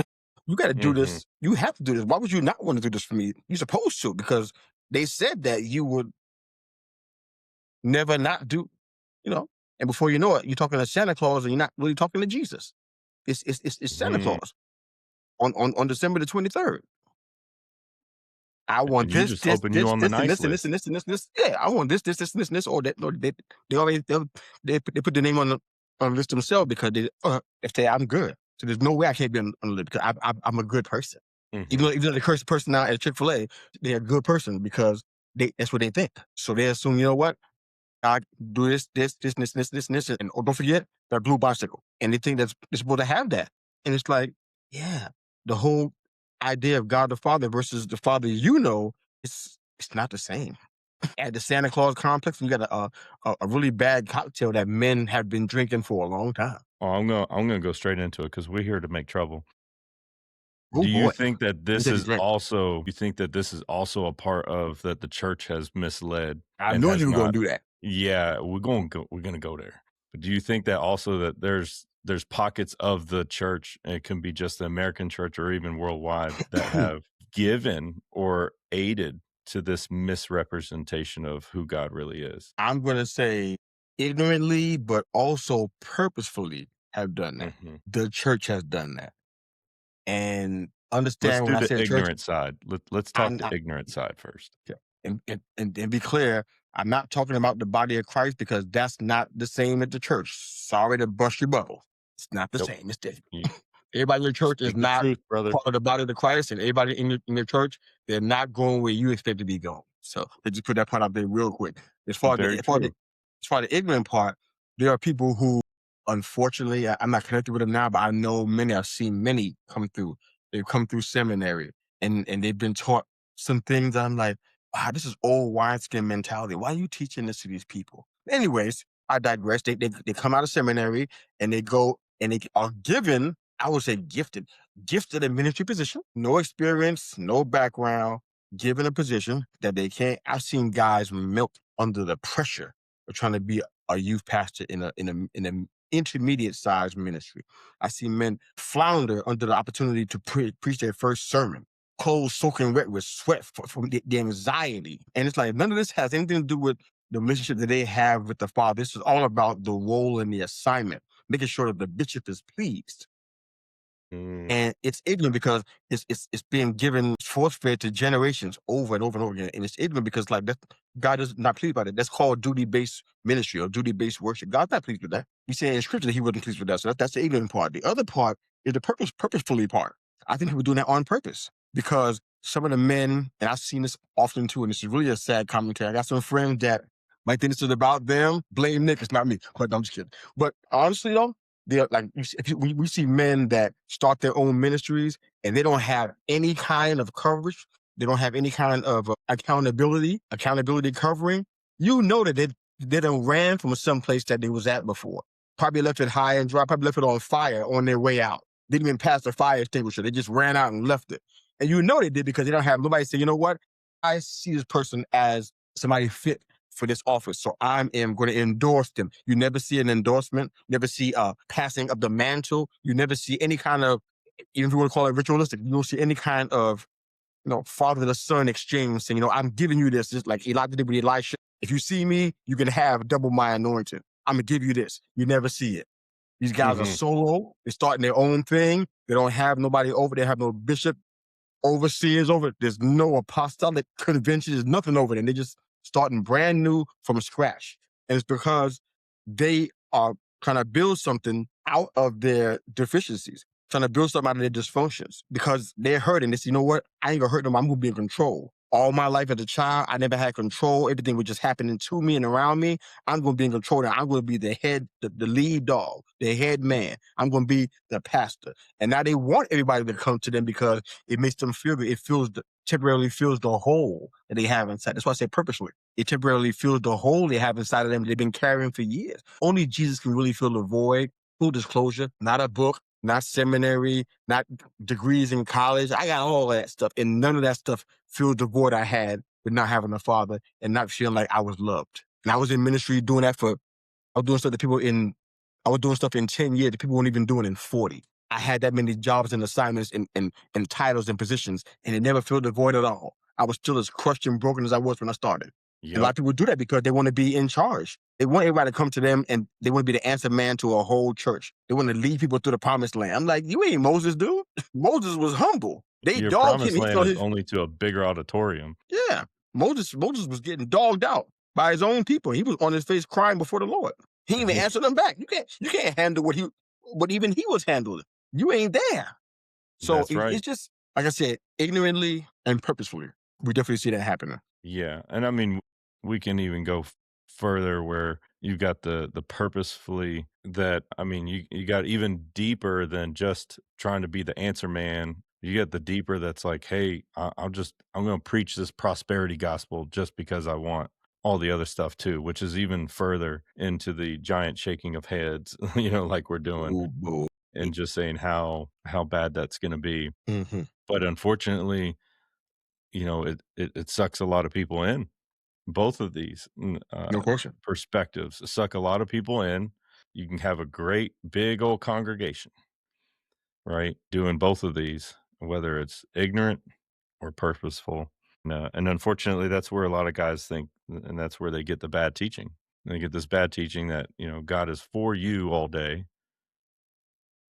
You got to do this. You have to do this. Why would you not want to do this for me? You're supposed to, because they said that you would never not do, and before you know it, you're talking to Santa Claus and you're not really talking to Jesus. It's Santa Mm. Claus on December the 23rd. I And want you this, just this, hoping you this, on the this, and nice this, and this, list. and this, and this. Yeah, I want this, and this, or that. No, they always they put the name on the list themselves because they say I'm good. So there's no way I can't be on the list because I'm a good person. Mhm. Even though the cursed person now at Chick-fil-A, they're a good person because that's what they think. So they assume, you know what? I do this, and oh, don't forget that blue bicycle. And they think that's they're supposed to have that. And it's like, yeah, the whole idea of God the Father versus the Father, it's not the same. At the Santa Claus complex, you got a really bad cocktail that men have been drinking for a long time. Oh, I'm gonna go straight into it because we're here to make trouble. Oh Do you boy, think that let me this take a is drink. also you think that this is also a part of that the church has misled I and knew has you were going not? to do that. Yeah, we're gonna go there. But do you think that also that there's pockets of the church, and it can be just the American church or even worldwide, that have given or aided to this misrepresentation of who God really is? I'm going to say ignorantly, but also purposefully have done that. Mhm. The church has done that. And Let's understand when do I the say church, ignorant side. Let's talk I'm the not, ignorant side first. yeah, and be clear, I'm not talking about the body of Christ because that's not the same at the church. Sorry to bust your bubble. It's not the Nope. same. It's different. You Everybody in your church is speak the not truth, brother. part of the body of the Christ, and everybody in your church, they're not going where you expect to be going. So let's just put that part out there real quick. As far as the Very as far as the, true. as far as the ignorant part, there are people who, unfortunately, I'm not connected with them now, but I know many. I've seen many come through. They've come through seminary, and they've been taught some things. I'm like, wow, this is old wineskin mentality. Why are you teaching this to these people? Anyways, I digress. They come out of seminary and they go and they are given, I would say gifted a ministry position, no experience, no background, given a position that they can't. I've seen guys melt under the pressure of trying to be a youth pastor in an intermediate sized ministry. I see men flounder under the opportunity to preach their first sermon, clothes soaking wet with sweat from the anxiety. And it's like none of this has anything to do with the relationship that they have with the Father. This is all about the role and the assignment, making sure that the bishop is pleased. Mm. And it's ignorant because it's being given force fed to generations over and over and over again. And it's ignorant because like that God is not pleased by that. That's called duty-based ministry or duty-based worship. God's not pleased with that. We say in scripture that he wasn't pleased with that. So that's the ignorant part. The other part is the purposefully part. I think people doing that on purpose because some of the men, and I've seen this often too, and this is really a sad commentary. I got some friends that might think this is about them. Blame Nick, it's not me. But I'm just kidding. But honestly though, they're like we see men that start their own ministries and they don't have any kind of coverage. They don't have any kind of accountability covering. You know that they done ran from some place that they was at before. Probably left it high and dry. Probably left it on fire on their way out. Didn't even pass the fire extinguisher. They just ran out and left it. And you know they did because they don't have nobody say, you know what? I see this person as somebody fit for this office. So I am going to endorse them. You never see an endorsement, never see a passing of the mantle. You never see any kind of, even if you want to call it ritualistic, you don't see any kind of, father to son exchange saying, I'm giving you this, just like Elijah did with Elisha. If you see me, you can have double my anointing. I'm going to give you this. You never see it. These guys are Mhm. solo. They're starting their own thing. They don't have nobody over. They have no bishop overseers over it. There's no apostolic convention. There's nothing over there. They just starting brand new from scratch. And it's because they are trying to build something out of their deficiencies, trying to build something out of their dysfunctions because they're hurting. They say, you know what? I ain't gonna hurt them. I'm gonna be in control. All my life as a child, I never had control. Everything was just happening to me and around me. I'm gonna be in control now. I'm gonna be the head, the lead dog, the head man. I'm gonna be the pastor. And now they want everybody to come to them because it makes them feel good. It temporarily fills the hole that they have inside. That's why I say purposely. It temporarily fills the hole they have inside of them that they've been carrying for years. Only Jesus can really fill the void. Full disclosure, not a book, not seminary, not degrees in college. I got all that stuff. And none of that stuff filled the void I had with not having a father and not feeling like I was loved. And I was in ministry doing that I was doing stuff that I was doing stuff in 10 years that people weren't even doing in 40. I had that many jobs and assignments and titles and positions, and it never filled the void at all. I was still as crushed and broken as I was when I started. A lot Yep. of people do that because they want to be in charge. They want everybody to come to them and they want to be the answer man to a whole church. They want to lead people through the promised land. I'm like, you ain't Moses, dude. Moses was humble. They Your dogged him. promised He land thought is his only to a bigger auditorium. yeah. Moses was getting dogged out by his own people. He was on his face crying before the Lord. He didn't even answer them back. You can't handle what even he was handling. You ain't there. So That's right. it's just like I said, ignorantly and purposefully. We definitely see that happening. Yeah, and I mean, we can even go further where you got the purposefully that I mean, you got even deeper than just trying to be the answer man. You get the deeper that's like, hey, I'm going to preach this prosperity gospel just because I want all the other stuff too, which is even further into the giant shaking of heads, like we're doing Ooh, boo. and just saying how bad that's going to be. Mhm. But unfortunately, it sucks a lot of people in. Both of these No question. perspectives suck a lot of people in. You can have a great big old congregation, right? Doing both of these, whether it's ignorant or purposeful. And unfortunately, that's where a lot of guys think, and that's where they get the bad teaching. They get this bad teaching that, God is for you all day,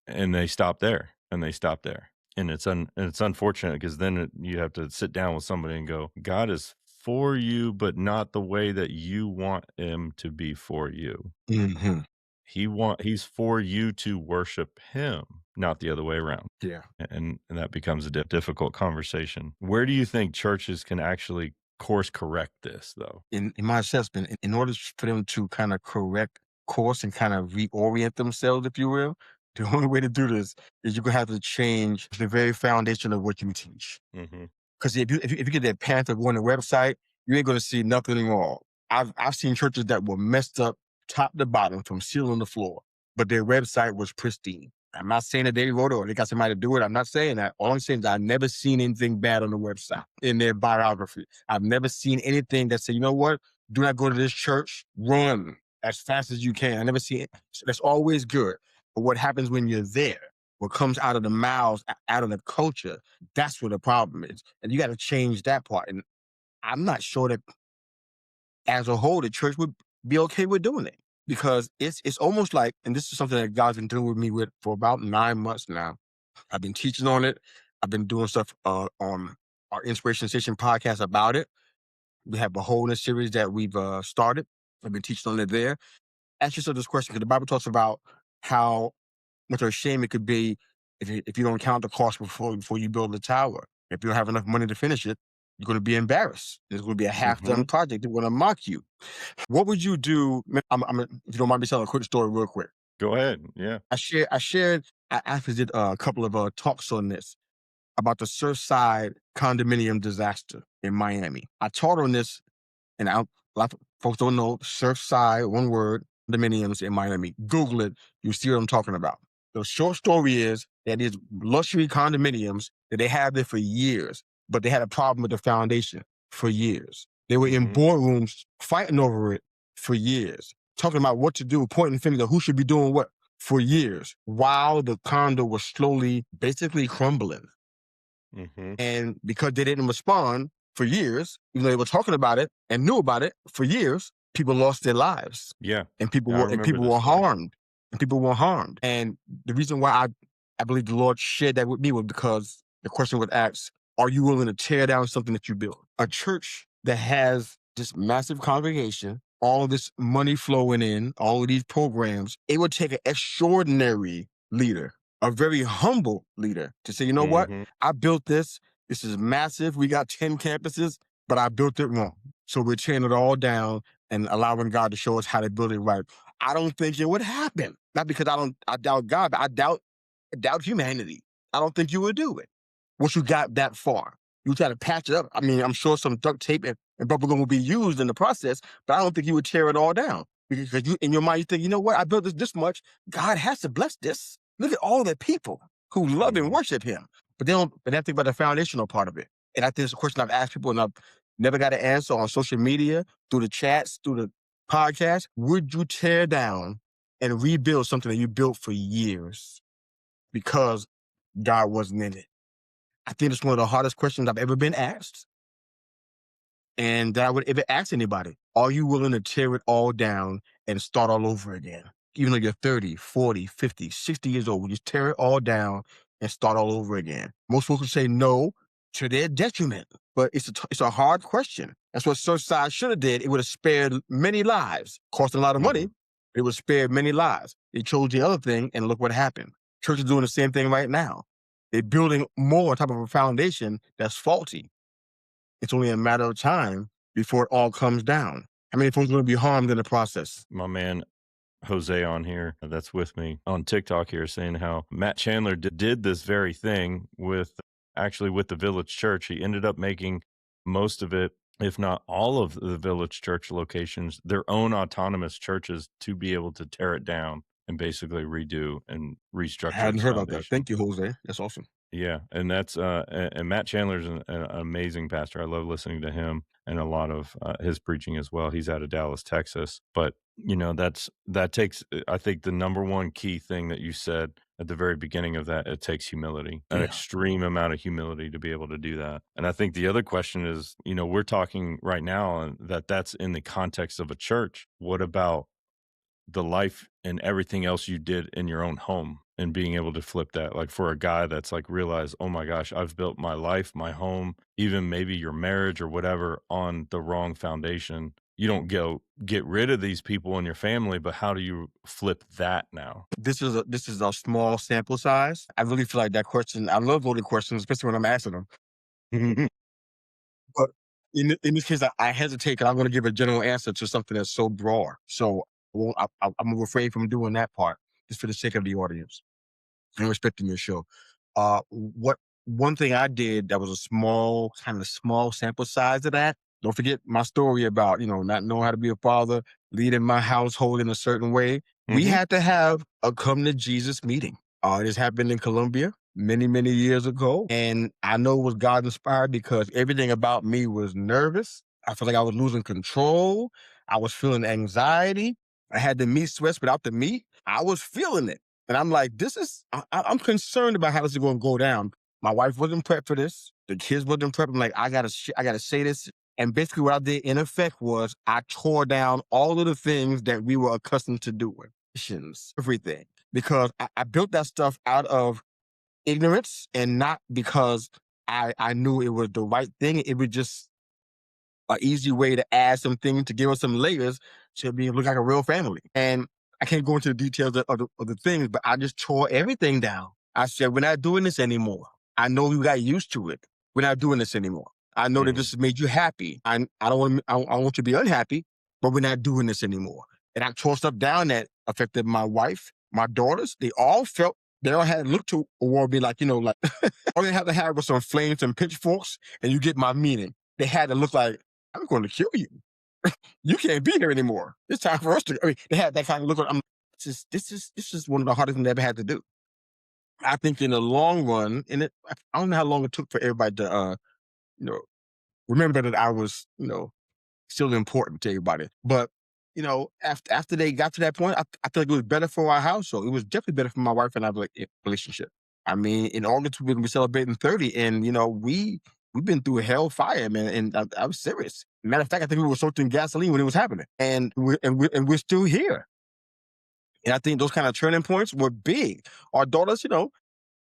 and they stop there, and they stop there. And it's unfortunate because then you have to sit down with somebody and go, God is for you, but not the way that you want him to be for you. Mhm. He's for you to worship him, not the other way around. Yeah. And that becomes a difficult conversation. Where do you think churches can actually course correct this though? In my assessment, in order for them to kind of correct course and kind of reorient themselves, if you will, the only way to do this is you're gonna have to change the very foundation of what you teach. Mhm. Because if you get that Panther going to the website, you ain't gonna see nothing wrong. I've seen churches that were messed up top to bottom from ceiling to floor, but their website was pristine. I'm not saying that they wrote it or they got somebody to do it. I'm not saying that. All I'm saying is I've never seen anything bad on the website in their biography. I've never seen anything that said, you know what? Do not go to this church. Run as fast as you can. I never see it. So that's always good. But what happens when you're there? What comes out of the mouths, out of the culture, that's where the problem is. And you got to change that part. And I'm not sure that as a whole, the church would be okay with doing it because it's almost like, and this is something that God's been dealing with me with for about 9 months now. I've been teaching on it. I've been doing stuff on our Inspiration Station podcast about it. We have a whole new series that we've started. I've been teaching on it there. Ask yourself this question because the Bible talks about how much of a shame it could be if you don't count the cost before you build the tower. If you don't have enough money to finish it, you're going to be embarrassed. There's going to be a half-done Mhm. project. They're going to mock you. What would you do? If you don't mind me telling a quick story real quick. Go ahead. Yeah. I actually did a couple of talks on this about the Surfside condominium disaster in Miami. I taught on this, and a lot of folks don't know Surfside, one word, condominiums in Miami. Google it, you see what I'm talking about. The short story is that these luxury condominiums that they had there for years, but they had a problem with the foundation for years. They were in Mhm. boardrooms fighting over it for years, talking about what to do, pointing fingers at who should be doing what for years, while the condo was slowly, basically crumbling. Mhm. And because they didn't respond for years, even though they were talking about it and knew about it for years, people lost their lives Yeah. and I remember people this were story. harmed. And people were harmed. And the reason why I believe the Lord shared that with me was because the question was asked, are you willing to tear down something that you built? A church that has this massive congregation, all this money flowing in, all of these programs, it would take an extraordinary leader, a very humble leader to say, you know what? Mhm. I built this. This is massive. We got 10 campuses, but I built it wrong. So we're tearing it all down and allowing God to show us how to build it right. I don't think it would happen. Not because I doubt God, but I doubt humanity. I don't think you would do it. Once you got that far, you try to patch it up. I mean, I'm sure some duct tape and bubble gum will be used in the process, but I don't think you would tear it all down because you, in your mind, you think, you know what? I built this much. God has to bless this. Look at all the people who love and Mhm. worship Him, but they don't. But they think about the foundational part of it. And I think it's a question I've asked people, and I've never got an answer on social media, through the chats, through the podcast. Would you tear down and rebuild something that you built for years because God wasn't in it? I think it's one of the hardest questions I've ever been asked. And that I would, if it asked anybody, are you willing to tear it all down and start all over again? Even though you're 30, 40, 50, 60 years old, just tear it all down and start all over again. Most folks would say no to their detriment, but it's a hard question. That's what Surfside should have did. It would have spared many lives, cost a lot of money. Mhm. It would spare many lives. They chose the other thing, and look what happened. Church is doing the same thing right now. They're building more on top of a foundation that's faulty. It's only a matter of time before it all comes down. How many folks are going to be harmed in the process? My man Jose on here that's with me on TikTok here saying how Matt Chandler did this very thing with actually with the Village Church. He ended up making most of it, if not all of the Village Church locations, their own autonomous churches to be able to tear it down and basically redo and I restructure hadn't its heard about that. foundation. Thank you, Jose. That's awesome. Yeah, and that's and Matt Chandler's an amazing pastor. I love listening to him and a lot of his preaching as well. He's out of Dallas, Texas. But you know, that takes I think the number one key thing that you said at the very beginning of that, it takes humility, an Yeah. extreme amount of humility to be able to do that. And I think the other question is, you know, we're talking right now and that's in the context of a church. What about the life and everything else you did in your own home and being able to flip that, like for a guy that's like realize, oh my gosh, I've built my life, my home, even maybe your marriage or whatever on the wrong foundation. You don't go get rid of these people in your family, but how do you flip that now? This is a small sample size. I really feel like that question. I love loaded questions, especially when I'm asking them. But in this case, I hesitate because I'm going to give a general answer to something that's so broad. So I'm going to refrain from doing that part just for the sake of the audience and respecting your show. What one thing I did that was a small sample size of that. Don't forget my story about not knowing how to be a father, leading my household in a certain way. We Hmm. had to have a come to Jesus meeting. This happened in Colombia many years ago, and I know it was God inspired because everything about me was nervous. I felt like I was losing control. I was feeling anxiety. I had the meat sweats without the meat. I was feeling it. And I'm like, I'm concerned about how this is going to go down. My wife wasn't prepped for this. The kids wasn't prepped. I'm like, I gotta say this. And basically what I did in effect was I tore down all of the things that we were accustomed to doing. Everything. Because I built that stuff out of ignorance and not because I knew it was the right thing. It was just an easy way to add some things to give us some layers to be look like a real family. And I can't go into the details of the things, but I just tore everything down. I said, we're not doing this anymore. I know you got used to it. We're not doing this anymore. I know that Hmm. this has made you happy. I don't want I want you to be unhappy, but we're not doing this anymore. And I tore stuff down that affected my wife, my daughters. They all had looked to a war be like, like all they had to have was some flames and pitchforks, and you get my meaning. They had to look like I'm going to kill you. You can't be here anymore. It's time for us to. I mean, they had that kind of look. I'm. This is one of the hardest things I ever had to do. I think in the long run, I don't know how long it took for everybody to, you know, remember that I was, still important to everybody. But after they got to that point, I feel like it was better for our household. It was definitely better for my wife and I relationship. I mean, in August we're gonna be celebrating 30, and we've been through hellfire, man. And I was serious. Matter of fact, I think we were soaked in gasoline when it was happening, and we're still here. And I think those kind of turning points were big. Our daughters,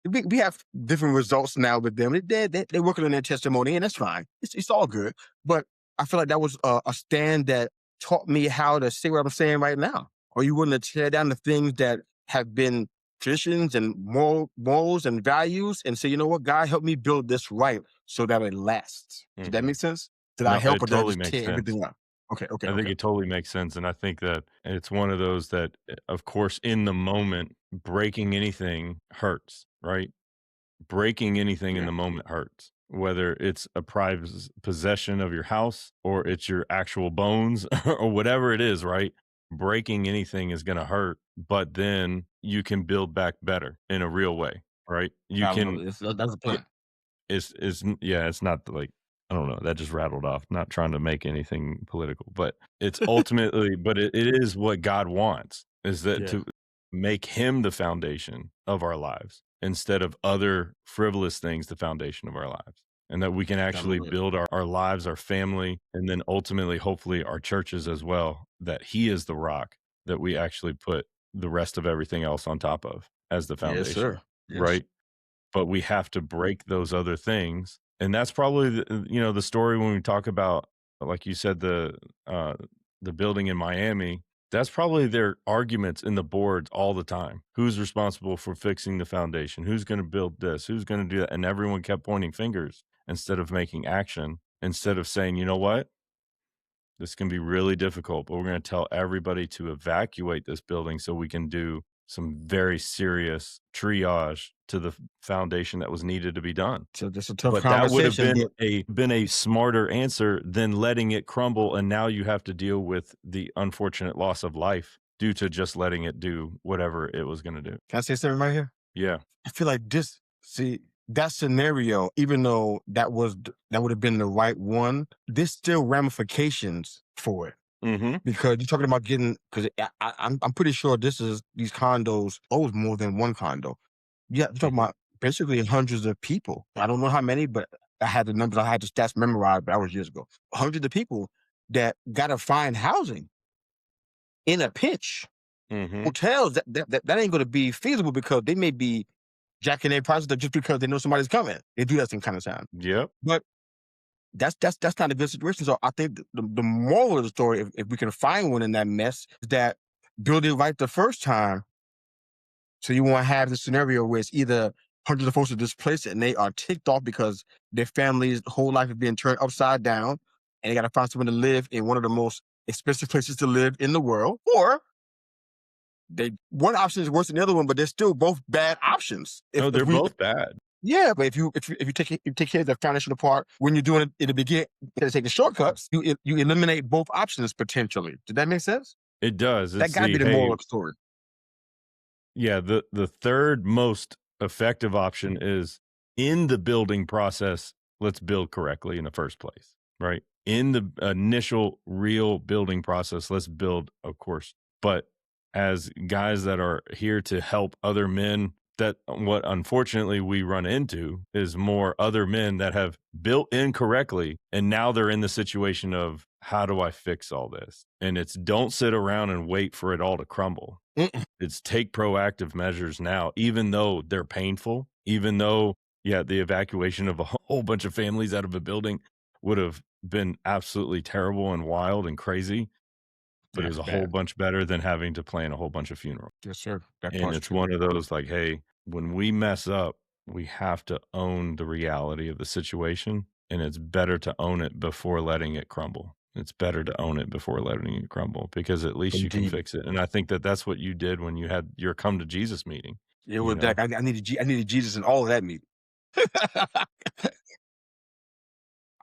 we have different results now with them. They're working on their testimony, and that's fine. It's all good. But I feel like that was a stand that taught me how to say what I'm saying right now. Are you willing to tear down the things that have been traditions and morals and values and say, you know what, God help me build this right so that it lasts? Did that Hmm. make sense? Did I No, help it or did I totally just makes tear sense. everything up? Okay, okay, I think okay. it totally makes sense, and I think that it's one of those that, of course, in the moment, breaking anything hurts, right? Breaking anything in Yeah. the moment hurts, whether it's a prized possession of your house or it's your actual bones or whatever it is, right? Breaking anything is going to hurt, but then you can build back better in a real way, right? You I love can it. That's the plan. yeah, it's not like I don't know, that just rattled off, not trying to make anything political, but it's ultimately but it is what God wants, is that Yeah. to make him the foundation of our lives instead of other frivolous things the foundation of our lives. and that we can Down the actually road. build our lives, our family, and then ultimately, hopefully, our churches as well, that He is the rock that we actually put the rest of everything else on top of as the Yes, foundation, sir. Yes. right? But we have to break those other things, and that's probably the story when we talk about, like you said, the building in Miami. That's probably their arguments in the boards all the time. Who's responsible for fixing the foundation? Who's going to build this? Who's going to do that? And everyone kept pointing fingers instead of making action, instead of saying, you know what? This can be really difficult, but we're going to tell everybody to evacuate this building so we can do some very serious triage to the foundation that was needed to be done. So that's a tough But that would have conversation, been but a smarter answer than letting it crumble, and now you have to deal with the unfortunate loss of life due to just letting it do whatever it was gonna do. can I say something right here? Yeah. I feel like that scenario, even though that would have been the right one, there's still ramifications for it. Mhm. Because you're talking about getting, because I'm pretty sure these condos owes more than one condo. Yeah, you're talking Mhm. about basically hundreds of people. I don't know how many, but I had the numbers, I had the stats memorized, but that was years ago. Hundreds of people that gotta find housing in a pinch. Mhm. Hotels, that ain't gonna be feasible because they may be jacking their prices up just because they know somebody's coming. They do that same kind of time. Yep. But that's not a good situation. So I think the moral of the story, if we can find one in that mess, is that build it right the first time. So you won't have the scenario where it's either hundreds of folks are displaced and they are ticked off because their family's whole life is being turned upside down and they got to find someone to live in one of the most expensive places to live in the world, or they one option is worse than the other one, but they're still both bad options. No, If they're we both bad. Yeah, but if you take care of the foundational part when you're doing it in the beginning, instead of taking shortcuts, you eliminate both options potentially. Did that make sense? It does. That It's got to the, be the "Hey." moral of the story. Yeah, the third most effective option is in the building process, let's build correctly in the first place, right? In the initial real building process, let's build, of course. But as guys that are here to help other men, that what unfortunately we run into is more other men that have built incorrectly, and now they're in the situation of, how do I fix all this? And it's, don't sit around and wait for it all to crumble. Mm-mm. It's take proactive measures now, even though they're painful, even though, yeah, the evacuation of a whole bunch of families out of a building would have been absolutely terrible and wild and crazy, but it Yeah, was it's a whole bad. bunch better than having to plan a whole bunch of funerals. Yes, sir. That And part's it's true. one of those like, hey, when we mess up, we have to own the reality of the situation, and it's better to own it before letting it crumble. It's better to own it before letting it crumble, because at least you can Indeed. fix it. And I think that that's what you did when you had your come to Jesus meeting, It you was that know? I needed Jesus in all of that meeting.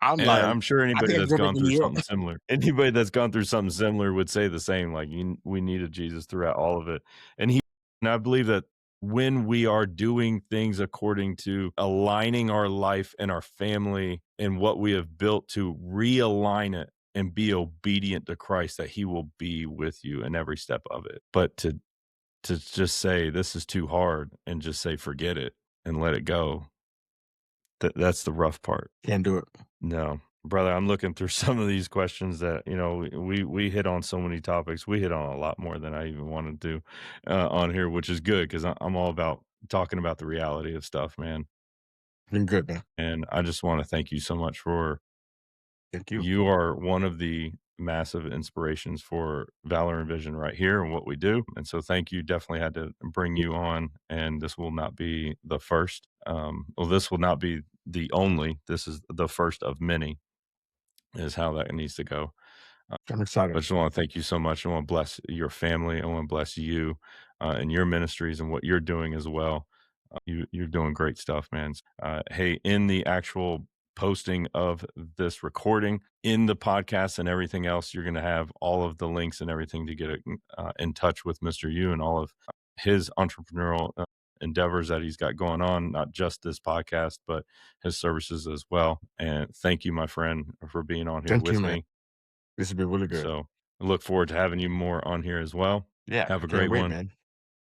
I'm And like, I'm sure I anybody think I that's grew up gone in New through York. something similar, anybody that's gone through something similar would say the same, like, we needed Jesus throughout all of it. And he and I believe that when we are doing things according to aligning our life and our family and what we have built to realign it and be obedient to Christ, that he will be with you in every step of it. But to just say, "This is too hard," and just say, "Forget it," and let it go, that's the rough part. Can't do it. No, brother, I'm looking through some of these questions that, we hit on so many topics. We hit on a lot more than I even wanted to on here, which is good because I'm all about talking about the reality of stuff, man. Been good, man. And I just want to thank you so much for, Thank you. you are one of the massive inspirations for Valor and Vision right here and what we do. And so thank you. Definitely had to bring you on, and this will not be the first. Well, this will not be the only. This is the first of many, is how that needs to go. Uh, I'm I excited. just want to thank you so much. I want to bless your family. I want to bless you and your ministries and what you're doing as well. You're doing great stuff, man. Hey, in the actual posting of this recording, in the podcast and everything else, you're going to have all of the links and everything to get in touch with Mr. Yu and all of his entrepreneurial endeavors that he's got going on, not just this podcast, but his services as well. And thank you, my friend, for being on here Thank you, with man. me. This has been really good. So I look forward to having you more on here as well. Yeah, Have I a can't great wait, one. man.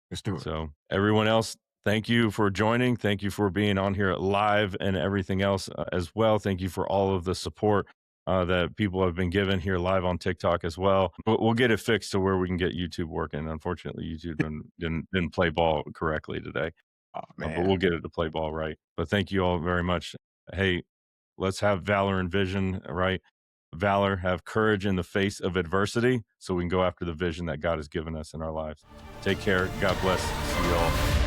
Let's do it. So everyone else, Thank you for joining. Thank you for being on here live and everything else as well. Thank you for all of the support that people have been given here live on TikTok as well. We'll get it fixed to where we can get YouTube working. Unfortunately, YouTube didn't play ball correctly today, Oh but man. we'll get it to play ball right. But thank you all very much. Hey, let's have valor and vision, right? Valor, have courage in the face of adversity so we can go after the vision that God has given us in our lives. Take care. God bless. See you all.